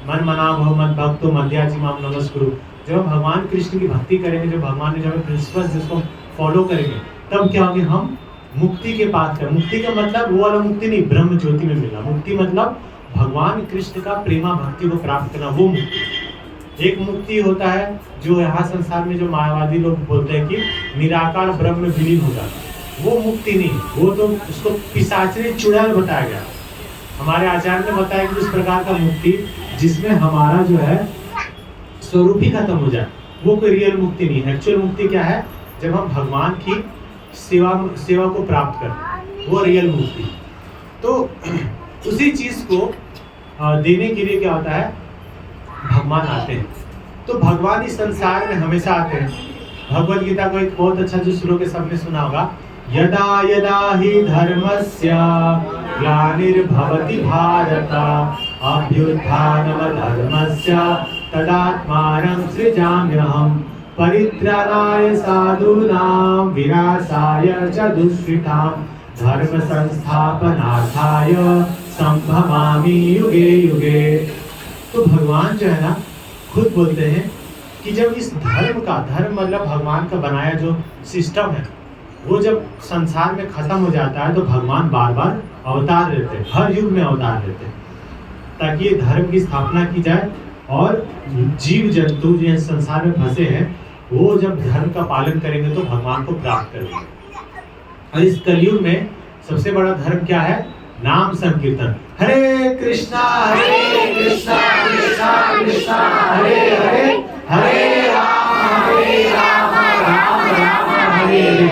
मन मना भव मत भक्तो मध्याजी माम नमस्कुरु, जब हम भगवान कृष्ण की भक्ति करेंगे, जब भगवान ने जो प्रिंसिपल्स जिसको फॉलो करेंगे, तब क्या होंगे? हम मुक्ति के पास करें। मुक्ति का मतलब वो वाला मुक्ति नहीं, ब्रह्म ज्योति में मिलना। मुक्ति मतलब भगवान कृष्ण का प्रेमा भक्ति को प्राप्त करना, वो मुक्ति। एक मुक्ति होता है जो यहाँ संसार में जो मायावादी लोग बोलते हैं कि निराकार ब्रह्म में विलीन हो जाता है, वो मुक्ति नहीं, वो तो उसको पिशाचनी चुड़ैल बताया गया। हमारे आचार्य ने बताया कि इस प्रकार का मुक्ति जिसमें हमारा जो है स्वरूप ही खत्म हो जाए, वो कोई रियल मुक्ति नहीं है। एक्चुअल मुक्ति क्या है? जब हम भगवान की सेवा को प्राप्त करें, वो रियल मुक्ति। तो उसी चीज को देने के लिए क्या होता है, भगवान आते हैं। तो भगवान इस संसार में हमेशा आते हैं। भगवद गीता को एक बहुत अच्छा जो श्लोक है सबने सुना होगा, यदा यदा हि धर्मस्य ग्लानिर्भवति भारत अभ्युत्थानमधर्मस्य तदात्मानं सृजाम्यहम् परित्राणाय साधूनां विनाशाय च दुष्कृतां धर्म संस्थापनार्थाय संभवामि युगे युगे। तो भगवान जो है ना खुद बोलते हैं कि जब इस धर्म मतलब भगवान का बनाया जो सिस्टम है वो जब संसार में खत्म हो जाता है तो भगवान बार बार अवतार लेते हैं, हर युग में अवतार लेते हैं ताकि ये धर्म की स्थापना की जाए और जीव जंतु जो इस संसार में फंसे हैं वो जब धर्म का पालन करेंगे तो भगवान को प्राप्त करेंगे। और इस कलयुग में सबसे बड़ा धर्म क्या है, नाम संकीर्तन। हरे कृष्णा कृष्णा कृष्णा हरे हरे, हरे राम राम राम हरे हरे।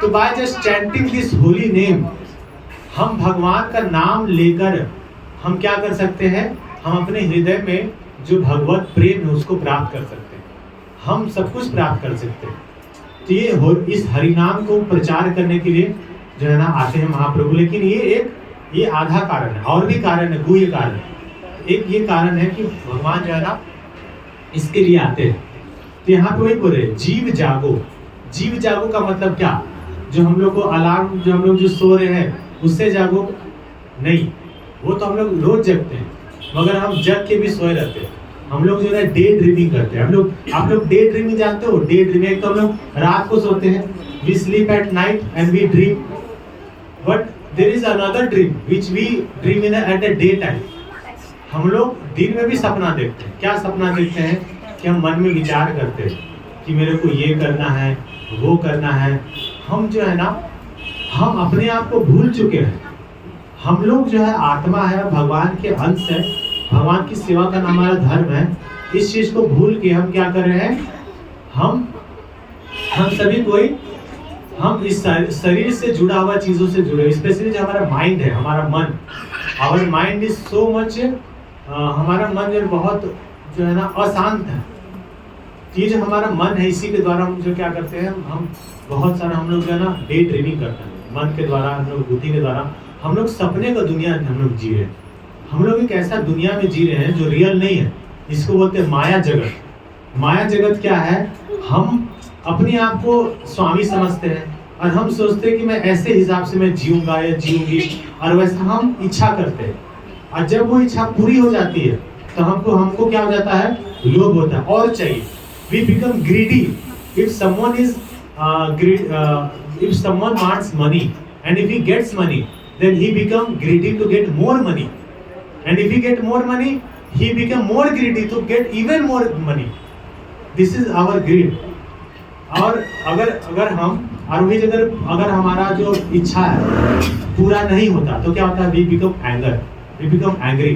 तो by just chanting this holy name हम भगवान का नाम लेकर हम क्या कर सकते हैं, हम अपने हृदय में जो भगवत प्रेम है उसको प्राप्त कर सकते हैं, हम सब कुछ प्राप्त कर सकते हैं। तो ये इस हरिनाम को प्रचार करने के लिए जो है ना आते हैं महाप्रभु। लेकिन ये आधा कारण है, और भी कारण है, गुह्य कारण। एक ये कारण है कि भगवान जो है ना इसके लिए आते हैं। तो यहाँ पे वही बोल रहे जीव जागो। जीव जागो का मतलब क्या, जो हम लोग को अलार्म, जो हम लोग जो सो रहे हैं उससे जागो नहीं, वो तो हम लोग रोज जगते हैं मगर हम जग के भी सोए रहते हैं। हम लोग जो है डे ड्रीमिंग करते हैं। आप लोग डे ड्रीमिंग जानते हो? डे ड्रीमिंग तो हम लोग रात को सोते हैं, we sleep at night and we dream, but there is another dream which we dream in at the day time. हम लोग दिन में भी सपना देखते हैं। क्या सपना देखते हैं कि हम मन में विचार करते हैं कि मेरे को ये करना है, वो करना है। हम जो है ना हम अपने आप को भूल चुके हैं। हम लोग जो है आत्मा है, भगवान के अंश है, भगवान की सेवा करना हमारा धर्म है। इस चीज को भूल के हम क्या कर रहे हैं, हम सभी कोई हम इस शरीर से जुड़ा हुआ चीजों से जुड़े, स्पेशली जो हमारा माइंड है, हमारा मन, our mind is so much, हमारा मन जो बहुत जो है ना अशांत है। ये जो हमारा मन है इसी के द्वारा हम जो क्या करते हैं, हम बहुत सारा हम लोग जो है ना डे ड्रीमिंग करते हैं। मन के द्वारा हम लोग, बुद्धि के द्वारा हम लोग सपने का दुनिया हम लोग जी रहे हैं। हम लोग एक ऐसा दुनिया में जी रहे हैं जो रियल नहीं है। इसको बोलते हैं माया जगत। माया जगत क्या है, हम अपने आप को स्वामी समझते हैं और हम सोचते हैं कि मैं ऐसे हिसाब से मैं जीऊंगा या जीऊंगी, और वैसा हम इच्छा करते हैं। और जब वो इच्छा पूरी हो जाती है तो हमको क्या हो जाता है, लोभ होता है और चाहिए। We become greedy. If someone wants money and if he gets money, then he become greedy to get more money. And if he get more money, he become more greedy to get even more money. This is our greed. और अगर हमारा जो इच्छा है पूरा नहीं होता तो क्या होता है, we become angry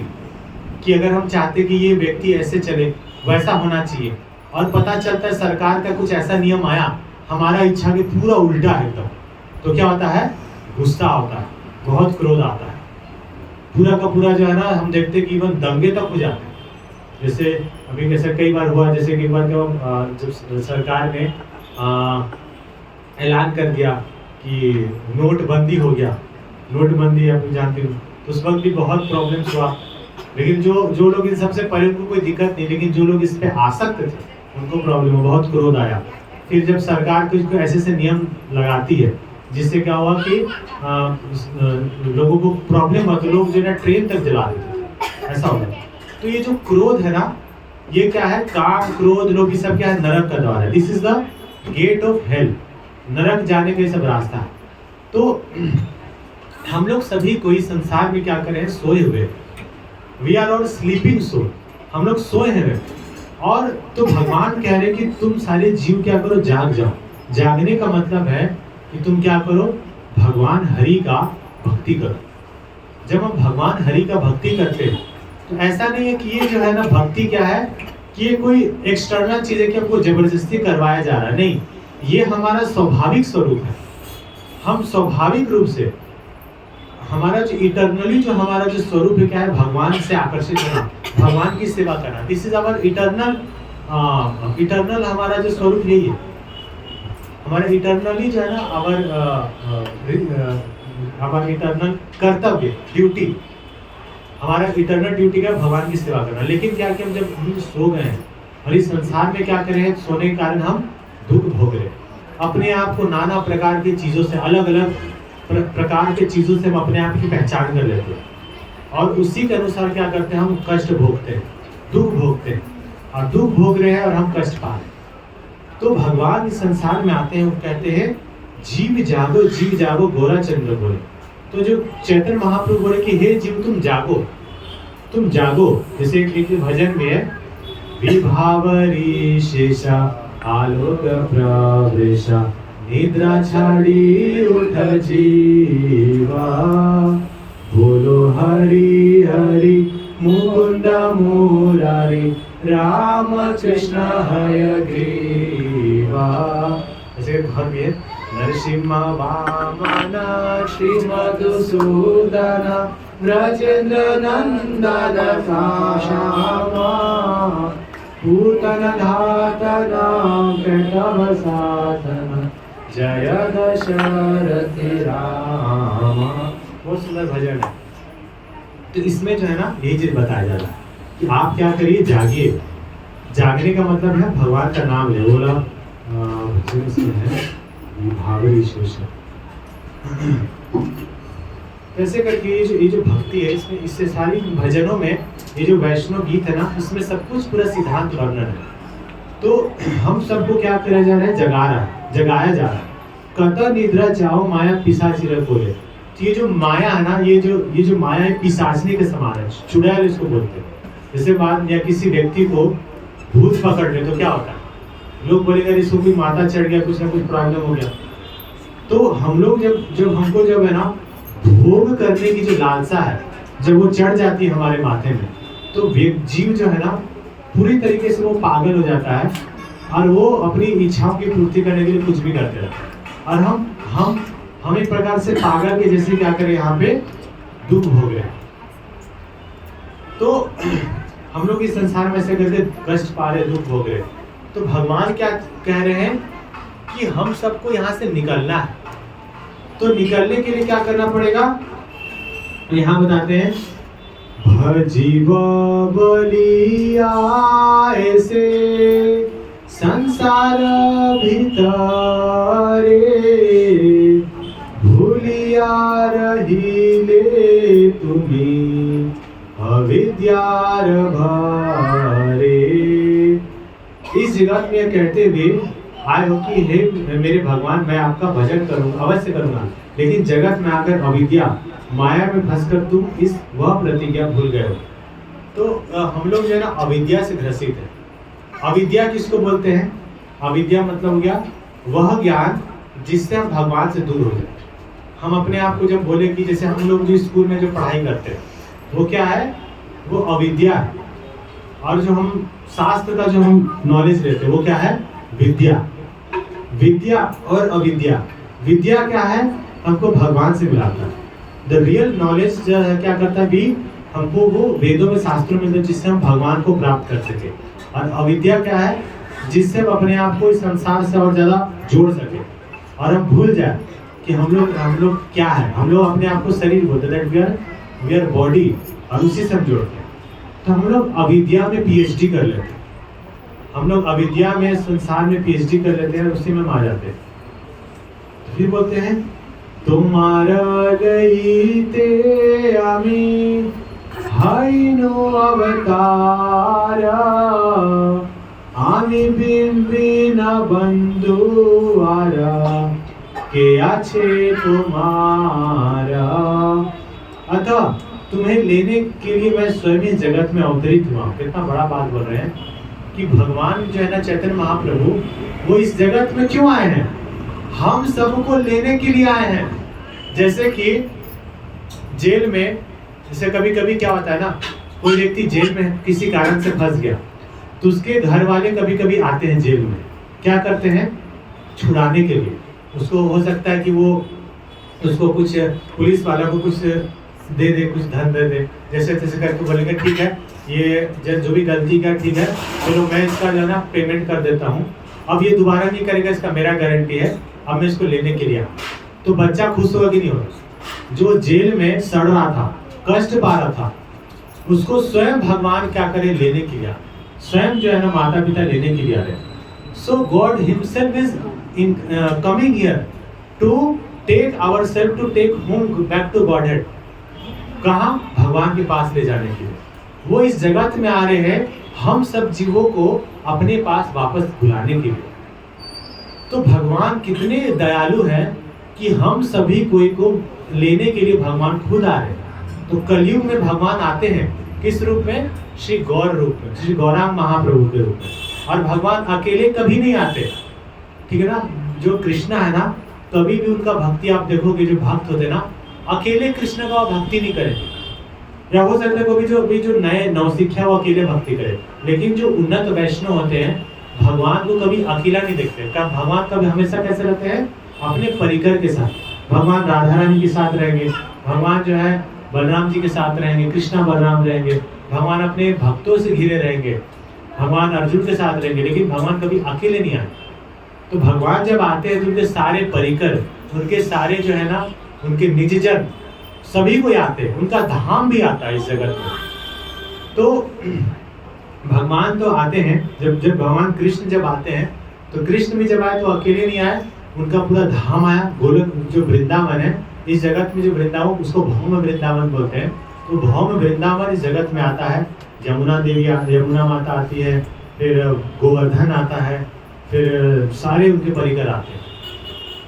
कि अगर हम चाहते कि ये व्यक्ति ऐसे चले, वैसा होना चाहिए, और पता चलता है सरकार का कुछ ऐसा नियम आया हमारा इच्छा के पूरा उल्टा है एकदम, तो क्या होता है, गुस्सा होता है, बहुत क्रोध आता है, पूरा का पूरा जो है ना हम देखते हैं कि इवन दंगे तक हो जाते हैं। जैसे अभी कैसे कई बार हुआ, जैसे कई बार जब सरकार ने ऐलान कर दिया कि नोटबंदी हो गया, नोटबंदी आप जानते हो, तो उस वक्त भी बहुत प्रॉब्लम्स हुआ। लेकिन जो लोग इन सबसे पहले उनको कोई दिक्कत नहीं, लेकिन जो लोग इस पे आसक्त थे उनको प्रॉब्लम, बहुत क्रोध आया। फिर जब सरकार कुछ ऐसे नियम लगाती है जिससे क्या हुआ कि लोगों को प्रॉब्लम हुआ, तो लोग जो है ट्रेन तक जला देते, ऐसा हो गया। तो ये जो क्रोध है ना, ये क्या है, काम क्रोध लोग, ये सब क्या है, नरक का द्वार है। This is the gate of hell, नरक जाने का ये सब रास्ता है। तो हम लोग सभी कोई संसार में क्या करें, सोए हुए, we are all sleeping soul, हम लोग सोए हैं। और तो भगवान कह रहे कि तुम सारे जीव क्या करो, जाग जाओ। जागने का मतलब है कि तुम क्या करो, भगवान हरि का भक्ति करो। जब हम भगवान हरि का भक्ति करते हैं तो ऐसा नहीं है कि ये जो है ना भक्ति क्या है कि ये कोई एक्सटर्नल चीज है कि हमको जबरदस्ती करवाया जा रहा है, नहीं, ये हमारा स्वाभाविक स्वरूप है। हम स्वाभाविक रूप से हमारा जो इटरनली जो हमारा जो स्वरूप है क्या है, भगवान से आकर्षित होना, भगवान की सेवा करना। दिस इज आवर इटरनल हमारा जो स्वरूप यही है। हमारा इटरनली जो है ना हमारा इटरनल कर्तव्य, ड्यूटी, हमारा इटरनल ड्यूटी का भगवान की सेवा करना। लेकिन क्या कि हम जब हम सो गए हैं और इस संसार में क्या करें, सोने के कारण हम दुख भोग रहे हैं। अपने आप को नाना प्रकार की चीज़ों से, अलग अलग प्रकार के चीज़ों से हम अपने आप की पहचान कर लेते हैं और उसी के अनुसार क्या करते हैं, हम कष्ट भोगते हैं, दुख भोगते हैं, और दुख भोग रहे हैं और हम कष्ट पा रहे हैं। तो भगवान इस संसार में आते हैं, वो कहते हैं जीव जागो गोरा चंद्र बोले। तो जो चैतन्य महाप्रभु बोले कि हे जीव तुम जागो। जैसे एक भजन में है, विभावरी शेषा आलोक प्रवेशा निद्रा छाड़ी उठ जीवा, बोलो हरि हरि मुकुंद मुरारी राम कृष्ण हयग्रीवा। ऐसे घर में नरसिंह वामन श्री मधुसूदन ब्रजेंद्र नंदन श्यामा, पूतन धातन प्रणव साधन जय दशरथि रामा। बहुत सुंदर भजन है। तो इसमें जो है ना यही चीज बताया जा रहा है कि आप क्या करिए, जागिए। जागने का मतलब है भगवान का नाम ले। बोला भजन इसमें है भावरी शेष। कैसे करके ये जो भक्ति है, इसमें इससे सारी भजनों में ये जो वैष्णव गीत है ना, इसमें सब कुछ पूरा सिद्धांत वर्णन है। तो हम सबको क्या करा जा रहा है, जगाया जा रहा है। कत निद्रा जाओ माया पिशाची बोले। तो ये जो माया है ना, ये जो माया है पिशाचनी के समान है, चुड़ैल इसको बोलते हैं। जैसे बात या किसी व्यक्ति को भूत पकड़ ले तो क्या होता है, लोग बोलेगा इसको कोई माथा चढ़ गया, कुछ ना कुछ प्रॉब्लम हो गया। तो हम लोग जब हमको जब है ना भोग करने की जो लालसा है, जब वो चढ़ जाती है हमारे माथे में, तो जीव जो है ना पूरी तरीके से वो पागल हो जाता है और वो अपनी इच्छाओं की पूर्ति करने के लिए कुछ भी करते रहता है। और हम एक प्रकार से पागल के जैसे क्या करें, यहाँ पे दुख भोग रहे हैं। तो हम लोग इस संसार में ऐसे करके कष्ट पा रहे, दुख भोग रहे। तो भगवान क्या कह रहे हैं कि हम सबको यहाँ से निकलना है। तो निकलने के लिए क्या करना पड़ेगा, यहाँ बताते हैं, भजीव बलिया ऐसे संसार भीतरे, भूलिया रहिले तुम्हें अविद्यार भारे। इस जगत में कहते हुए आए हो कि हे मेरे भगवान, मैं आपका भजन करूंगा, अवश्य करूंगा, लेकिन जगत में आकर अविद्या माया में फंसकर तुम वह प्रतिज्ञा भूल गए हो। तो हम लोग जो है ना अविद्या से ग्रसित है। अविद्या किसको बोलते हैं, अविद्या मतलब हो गया वह ज्ञान जिससे हम भगवान से दूर हो जाए। हम अपने आप को जब बोले कि जैसे हम लोग जो स्कूल में जो पढ़ाई करते हैं वो क्या है, वो अविद्या है। और जो हम शास्त्र का जो हम नॉलेज लेते हैं वो क्या है, विद्या और अविद्या। विद्या क्या है, हमको भगवान से मिलाता है। द रियल नॉलेज जो है क्या करता है भी, हमको वो वेदों में शास्त्रों में जिससे हम भगवान को प्राप्त कर सके। और अविद्या क्या है, जिससे हम अपने आप को इस संसार से और ज्यादा जोड़ सके और हम भूल जाए कि हम लोग क्या है। हम लोग अपने आप को शरीर बोलते हैं, वी आर बॉडी, और उसी से हम जोड़ते हैं। तो हम लोग अविद्या में PhD कर लेते हैं। हम लोग अविद्या में संसार में PhD कर लेते हैं और उसी में आ जाते हैं। फिर बोलते हैं, तुम्हारा गई ते आमी हाइनो अवतारा, आमी बिना बंधुआरा के आछे तुम्हारा। अतः तुम्हें लेने के लिए मैं स्वयं इस जगत में अवतरित हुआ। कितना बड़ा बात बोल रहे हैं कि भगवान जो है ना चैतन्य महाप्रभु, वो इस जगत में क्यों आए हैं, हम सबको लेने के लिए आए हैं। जैसे कि जेल में, जैसे कभी कभी क्या होता है ना, कोई व्यक्ति जेल में किसी कारण से फंस गया, तो उसके घर वाले कभी कभी आते हैं जेल में, क्या करते हैं, छुड़ाने के लिए। उसको हो सकता है कि वो उसको कुछ पुलिस वाला को कुछ दे दे, कुछ धन दे दे, जैसे तैसे करके बोलेंगे ठीक है ये जो भी गलती का ठीक है चलो मैं इसका जो है ना पेमेंट कर देता हूँ, अब ये दोबारा नहीं करेगा, इसका मेरा गारंटी है, अब मैं इसको लेने के लिए आऊँ। तो बच्चा खुश होगा कि नहीं होगा? जो जेल में सड़ रहा था, कष्ट पा रहा था, उसको स्वयं भगवान क्या करे, लेने के लिए, स्वयं जो है ना माता पिता लेने के लिए आ रहे। So God himself is in coming here to take our self, to take home back to Godhead. कहाँ? भगवान के पास ले जाने के लिए। वो इस जगत में आ रहे हैं हम सब जीवों को अपने पास वापस बुलाने के लिए। तो भगवान कितने दयालु हैं कि हम सभी कोई को लेने के लिए भगवान खुद आ रहे हैं। तो कलयुग में भगवान आते हैं किस रूप में? श्री गौर रूप में, श्री गौरांग महाप्रभु के रूप में। और भगवान अकेले कभी नहीं आते, ठीक है ना? जो कृष्णा है ना, कभी भी उनका भक्ति आप देखोगे, जो भक्त होते ना, अकेले कृष्ण का भक्ति नहीं करेंगे। या हो सकता है कोई जो नए नौसिखिया वो अकेले भक्ति करे, लेकिन जो उन्नत वैष्णव होते हैं भगवान को कभी अकेला नहीं देखते। क्या भगवान कभी हमेशा कैसे रहते हैं? अपने परिकर के साथ। भगवान राधा रानी के साथ रहेंगे, भगवान जो है बलराम जी के साथ रहेंगे, कृष्णा बलराम रहेंगे, भगवान अपने भक्तों से घिरे रहेंगे, भगवान अर्जुन के साथ रहेंगे, लेकिन भगवान कभी अकेले नहीं आए। तो भगवान जब आते हैं तो उनके सारे परिकर, उनके सारे जो है ना उनके निजजन सभी को आते हैं, उनका धाम भी आता है इस जगत में। तो भगवान तो आते हैं, जब भगवान कृष्ण जब आते हैं तो कृष्ण भी जब आए तो अकेले नहीं आए, उनका पूरा धाम आया। गोलक जो वृंदावन है इस जगत में, जो वृंदावन उसको भौम वृंदावन बोलते हैं। तो भौम वृंदावन इस जगत में आता है। यमुना देवी, यमुना माता आती है, फिर गोवर्धन आता है, फिर सारे उनके परिकर आते हैं,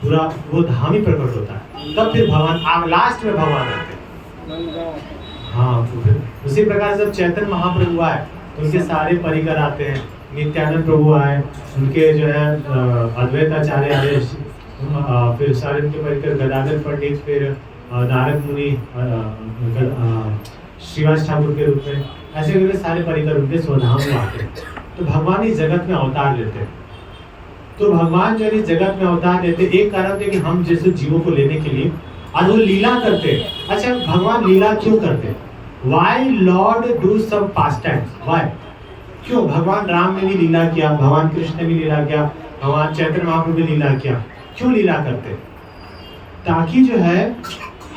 पूरा वो धाम ही प्रकट होता है। तब फिर भगवान लास्ट में भगवान आते हैं। हाँ, तो फिर उसी प्रकार से जब चैतन्य महाप्रभु आए तो उनके सारे परिकर आते हैं। नित्यानंद प्रभु आए, उनके जो है अद्वैत आचार्य आए, फिर सारे उनके परिकर गदाधर पंडित, फिर नारद मुनि, श्रीवास ठाकुर के रूप में, ऐसे करके सारे परिकर उनके स्वधाम में आते हैं। तो भगवान इस जगत में अवतार लेते हैं। तो भगवान जो इस जगत में अवतार लेते, एक कारण थे कि हम जैसे जीवों को लेने के लिए, और वो लीला करते। अच्छा, भगवान लीला क्यों करते? Why lord do some past times? Why? क्यों? भगवान राम ने भी लीला किया, भगवान कृष्ण ने भी लीला किया, भगवान चैतन्य महाप्रभु ने लीला किया। क्यों लीला करते? ताकि जो है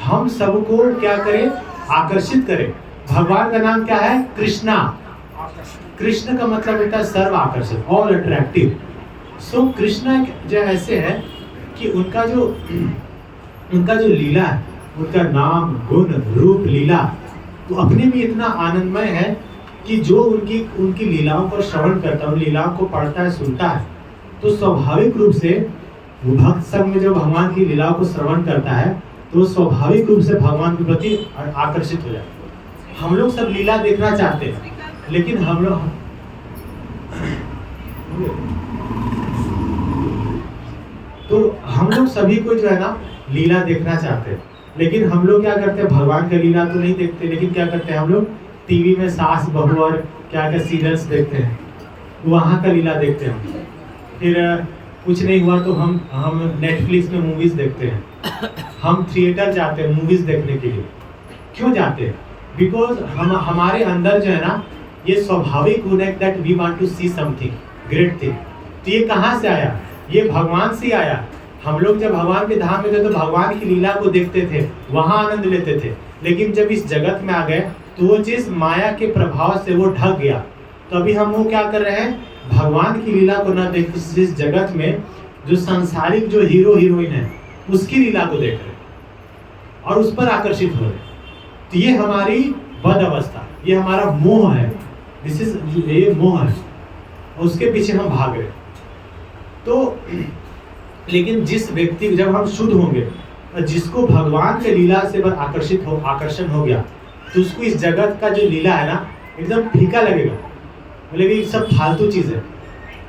हम सबको क्या करें? आकर्षित करें। भगवान का नाम क्या है? कृष्णा। कृष्ण का मतलब होता है सर्व आकर्षित, ऑल अट्रैक्टिव। सो कृष्णा जो ऐसे है कि उनका जो लीला है, उनका नाम, गुण, रूप, लीला तो अपने भी इतना आनंदमय है कि जो उनकी लीलाओं को श्रवण करता है, उन लीलाओं को पढ़ता है, सुनता है, तो स्वाभाविक रूप से वो भक्त संग में जो भगवान की लीलाओं को श्रवण करता है तो स्वाभाविक रूप से भगवान के प्रति आकर्षित हो जाता है। हम लोग सब लीला देखना चाहते हैं, लेकिन हम लोग सभी को जो है ना लीला देखना चाहते हैं, लेकिन हम लोग क्या करते हैं? भगवान का लीला तो नहीं देखते, लेकिन क्या करते हैं हम लोग? टीवी में सास बहू और क्या क्या सीरियल्स देखते हैं, वहाँ का लीला देखते हैं। फिर कुछ नहीं हुआ तो हम नेटफ्लिक्स में मूवीज देखते हैं। हम थिएटर जाते हैं मूवीज देखने के लिए। क्यों जाते हैं? बिकॉज हमारे अंदर जो है ना ये स्वाभाविक गुण है that we want to see something great thing. तो ये कहाँ से आया? ये भगवान से आया। हम लोग जब भगवान के धाम में थे तो भगवान की लीला को देखते थे, वहाँ आनंद लेते थे, लेकिन जब इस जगत में आ गए तो वो चीज माया के प्रभाव से वो ढक गया। तो अभी हम वो क्या कर रहे हैं? भगवान की लीला को न देख, इस जगत में जो सांसारिक जो हीरो हीरोइन है उसकी लीला को देख रहे और उस पर आकर्षित हो रहे। तो ये हमारी बद अवस्था, ये हमारा मोह है, ये मोह है, उसके पीछे हम भाग रहे। तो लेकिन जिस व्यक्ति, जब हम शुद्ध होंगे, जिसको भगवान के लीला से पर आकर्षण हो गया, तो उसको इस जगत का जो लीला है ना एकदम फीका लगेगा, बोलेगा ये सब फालतू चीज है।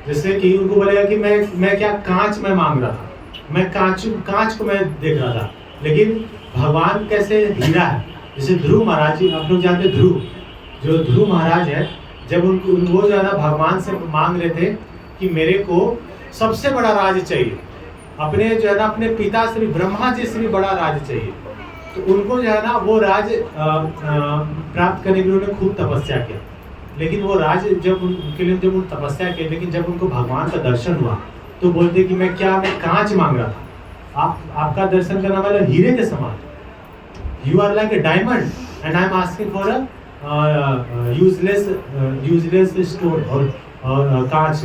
जैसे कि उनको बोलेगा कि मैं क्या कांच में मांग रहा था, मैं कांच को मैं देख रहा था, लेकिन भगवान कैसे हीरा है। जैसे ध्रुव महाराज जी, आप लोग जानते ध्रुव, जो ध्रुव महाराज है, जब वो जो है ना भगवान से मांग रहे थे कि मेरे को सबसे बड़ा राज चाहिए, अपने जो है ना अपने पिता से भी, ब्रह्मा जी से भी बड़ा राज चाहिए। तो उनको जो है ना वो राज प्राप्त करने के लिए उन्होंने खूब तपस्या किया, लेकिन वो राज जब उनके लिए जब उन तपस्या की, लेकिन जब उनको भगवान का दर्शन हुआ तो बोलते कि मैं कांच मांग रहा था, आपका दर्शन करना वाला हीरे के समान, you are like a diamond and I am asking for a useless stone और कांच।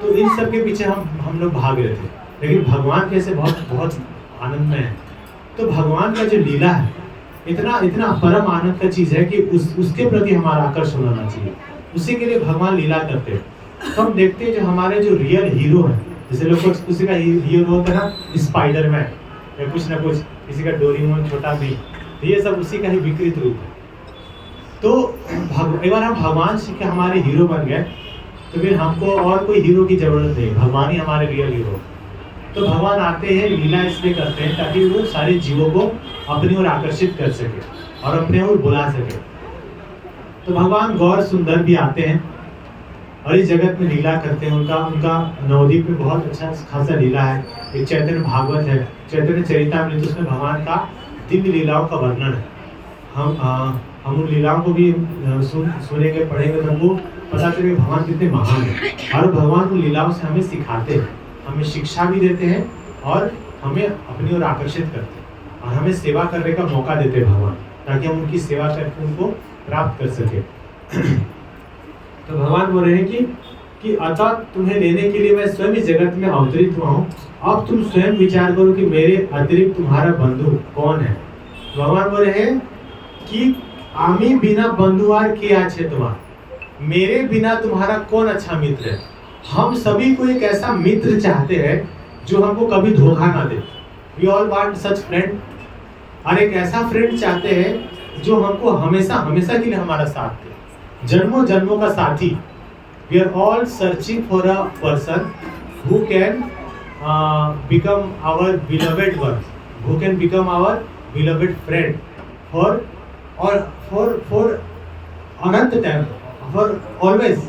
तो इन सब के पीछे हम लोग भाग रहे थे, लेकिन भगवान कैसे बहुत आनंद में है। तो भगवान का जो लीला है इतना परम आनंद का चीज है कि उसके प्रति हमारा आकर्षण होना चाहिए, उसी के लिए भगवान लीला करते हैं। तो हम देखते हैं जो हमारे जो रियल हीरो है, जैसे लोग किसी का हीरो होता है ना स्पाइडरमैन या कुछ ना कुछ, किसी का डोरेमोन, छोटा भीम, तो ये सब उसी का ही विकृत रूप है। तो एक बार हम भगवान से के हमारे हीरो बन गए तो फिर हमको और कोई हीरो की जरूरत नहीं, भगवान ही हमारे रियल हीरो। तो भगवान आते हैं, लीला इसलिए करते हैं ताकि वो सारे जीवों को अपनी ओर आकर्षित कर सके और अपने ओर बुला सके। तो भगवान गौर सुंदर भी आते हैं और इस जगत में लीला करते हैं। उनका नवद्वीप में बहुत अच्छा खासा लीला है। एक चैतन्य भागवत है, चैतन्य चरितामृत, उसमें भगवान का दिव्य लीलाओं का वर्णन है। हम उन लीलाओं को भी सुनेंगे, पढ़ेंगे, तो हमको पता चलेगा भगवान कितने महान है। और भगवान उन लीलाओं से हमें सिखाते हैं, हमें शिक्षा भी देते हैं और हमें अपनी ओर आकर्षित करते हैं और हमें सेवा करने का मौका देते हैं भगवान, ताकि हम उनकी सेवा करके उनको प्राप्त कर सके। तो भगवान बोल रहे हैं कि अतः तुम्हें लेने के लिए मैं स्वयं इस जगत में अवतरित हुआ हूँ। अब तुम स्वयं विचार करो कि मेरे अतिरिक्त तुम्हारा बंधु कौन है। भगवान बोल रहे हैं कि आमी बिना बंधु आर के आछे तुम्हारा, मेरे बिना तुम्हारा कौन अच्छा मित्र है। हम सभी को एक ऐसा मित्र चाहते हैं जो हमको कभी धोखा ना दे। We all want such friend. और एक ऐसा फ्रेंड चाहते हैं जो हमको हमेशा हमेशा के लिए हमारा साथ दे, जन्मों जन्मों का साथी। We are all searching for a person who can become our beloved one, who can become our beloved friend for अनंत टाइम, फॉर ऑलवेज,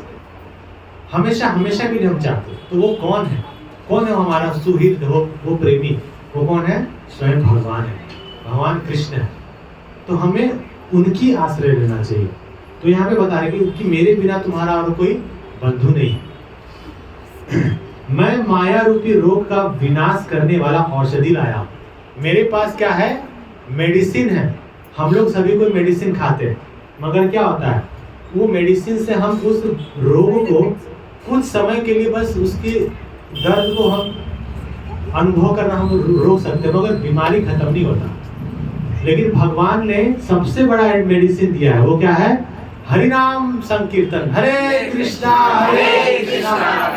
हमेशा हमेशा के लिए हम चाहते हैं। तो वो कौन है? कौन है हमारा सुहृद, वो प्रेमी? वो कौन है? स्वयं भगवान है, भगवान कृष्ण है। तो हमें उनकी आश्रय लेना चाहिए। तो यहाँ पे बता रहे कि मेरे बिना तुम्हारा और कोई बंधु नहीं। मैं माया रूपी रोग का विनाश करने वाला औषधि लाया। मेरे पास क्या है? मेडिसिन है। हम लोग सभी कोई मेडिसिन खाते हैं, मगर क्या होता है, वो मेडिसिन से हम उस रोग को कुछ समय के लिए बस उसके दर्द को हम अनुभव करना हम रोक सकते हैं, मगर बीमारी खत्म नहीं होता। लेकिन भगवान ने सबसे बड़ा मेडिसिन दिया है, वो क्या है? हरिनाम संकीर्तन। हरे कृष्णा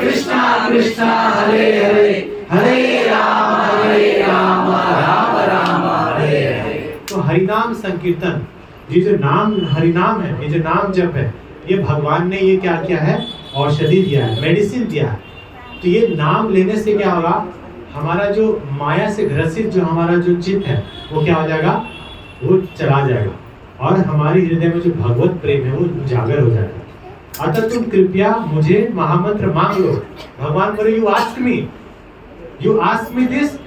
कृष्णा कृष्णा हरे हरे, हरे राम राम राम हरे हरे। तो हरिनाम संकीर्तन, ये जो नाम हरिनाम है, ये जो नाम जप है, ये भगवान ने ये क्या किया है? औषधि दिया है, मेडिसिन दिया है। तो ये नाम लेने से क्या होगा? हमारा जो माया से ग्रसित जो हमारा जो चित्त है वो क्या हो जाएगा? वो चला जाएगा और हमारे हृदय में जो भगवत प्रेम है वो उजागर हो जाएगा। अतः तुम कृपया मुझे महामंत्र मांग लो। भगवान बोले you ask me this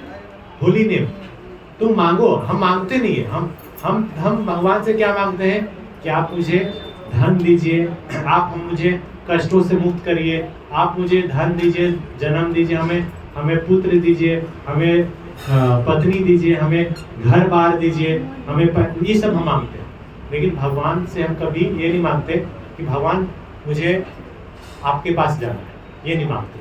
holy name. तुम मांगो, हम मांगते नहीं है। हम भगवान से क्या मांगते हैं कि आप मुझे धन दीजिए, आप मुझे कष्टों से मुक्त करिए, आप मुझे धन दीजिए, जन्म दीजिए, हमें पुत्र दीजिए, हमें पत्नी दीजिए, हमें घर बार दीजिए, हमें ये सब हम मांगते हैं। लेकिन भगवान से हम कभी ये नहीं मांगते कि भगवान मुझे आपके पास जाना है, ये नहीं मांगते।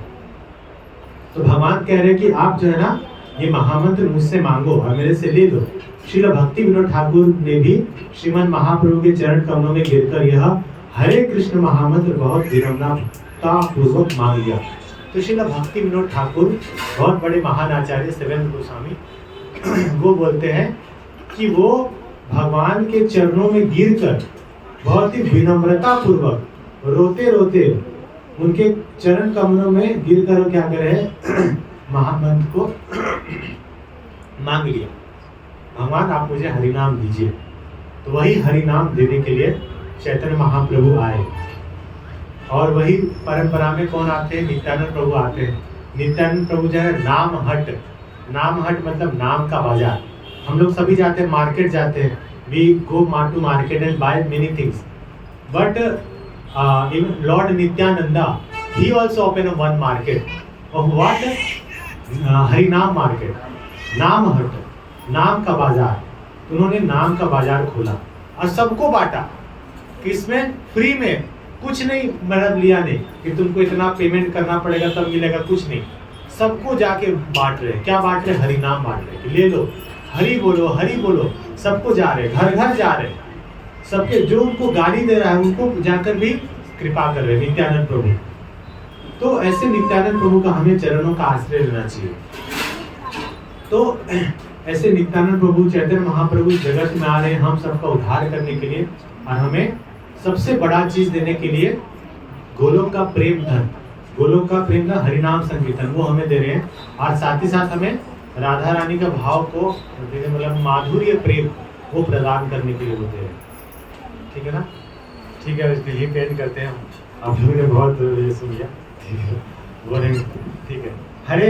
तो भगवान कह रहे हैं कि आप जो है ना ये महामंत्र मुझसे मांगो और मेरे से ले लो। श्रील भक्ति विनोद ठाकुर ने भी श्रीमद महाप्रभु के चरण कमलों में गिरकर यह हरे कृष्ण महामंत्र बहुत विनम्रता पूर्वक मांग लिया। तो श्रील भक्ति विनोद ठाकुर बहुत बड़े महान आचार्य सेवेंद्र गोस्वामी वो बोलते हैं कि वो भगवान के चरणों में गिरकर बहुत ही विनम्रता पूर्वक रोते रोते उनके चरण कमलों में गिरकर वो क्या करे महामंत्र को मांग लिया। भगवान आप मुझे हरिनाम दीजिए। तो वही हरिनाम देने के लिए चैतन्य महाप्रभु आए। और वही परंपरा में कौन आते हैं? नित्यानंद प्रभु आते हैं। नित्यानंद प्रभु जो है नाम हट मतलब नाम का बाजार। हम लोग सभी जाते हैं, मार्केट जाते हैं, we go to market and buy many things, but even Lord Nityananda, he also opened one market of what? हरिनाम मार्केट, नाम हट, नाम का बाजार। उन्होंने नाम का बाजार खोला और सबको बांटा, किसमें? फ्री में, कुछ नहीं, मतलब लिया नहीं कि तुमको इतना पेमेंट करना पड़ेगा तब मिलेगा, कुछ नहीं, सबको जाके बांट रहे। क्या बांट रहे? हरिनाम बांट रहे कि ले लो, हरि बोलो, सबको जा रहे, घर घर जा रहे, सबके जो उनको गाली दे रहा है उनको जाकर भी कृपा कर रहे नित्यानंद प्रभु। तो ऐसे नित्यानंद प्रभु का हमें चरणों का आश्रय लेना चाहिए। तो ऐसे नित्यानंद प्रभु चैतन्य महाप्रभु जगत में आ रहे हैं हम सबका उद्धार करने के लिए, और हमें सबसे बड़ा चीज देने के लिए गोलोक का प्रेम धन, गोलोक का प्रेम धन हरिनाम संकीर्तन, वो हमें दे रहे हैं। और साथ ही साथ हमें राधा रानी का भाव को, मतलब माधुर्य प्रेम, वो प्रदान करने के लिए वो दे रहे हैं। ठीक है ना? ठीक है, यही पेन करते हैं। आप लोगों ने बहुत ये सुन लिया, ठीक है, ठीक है।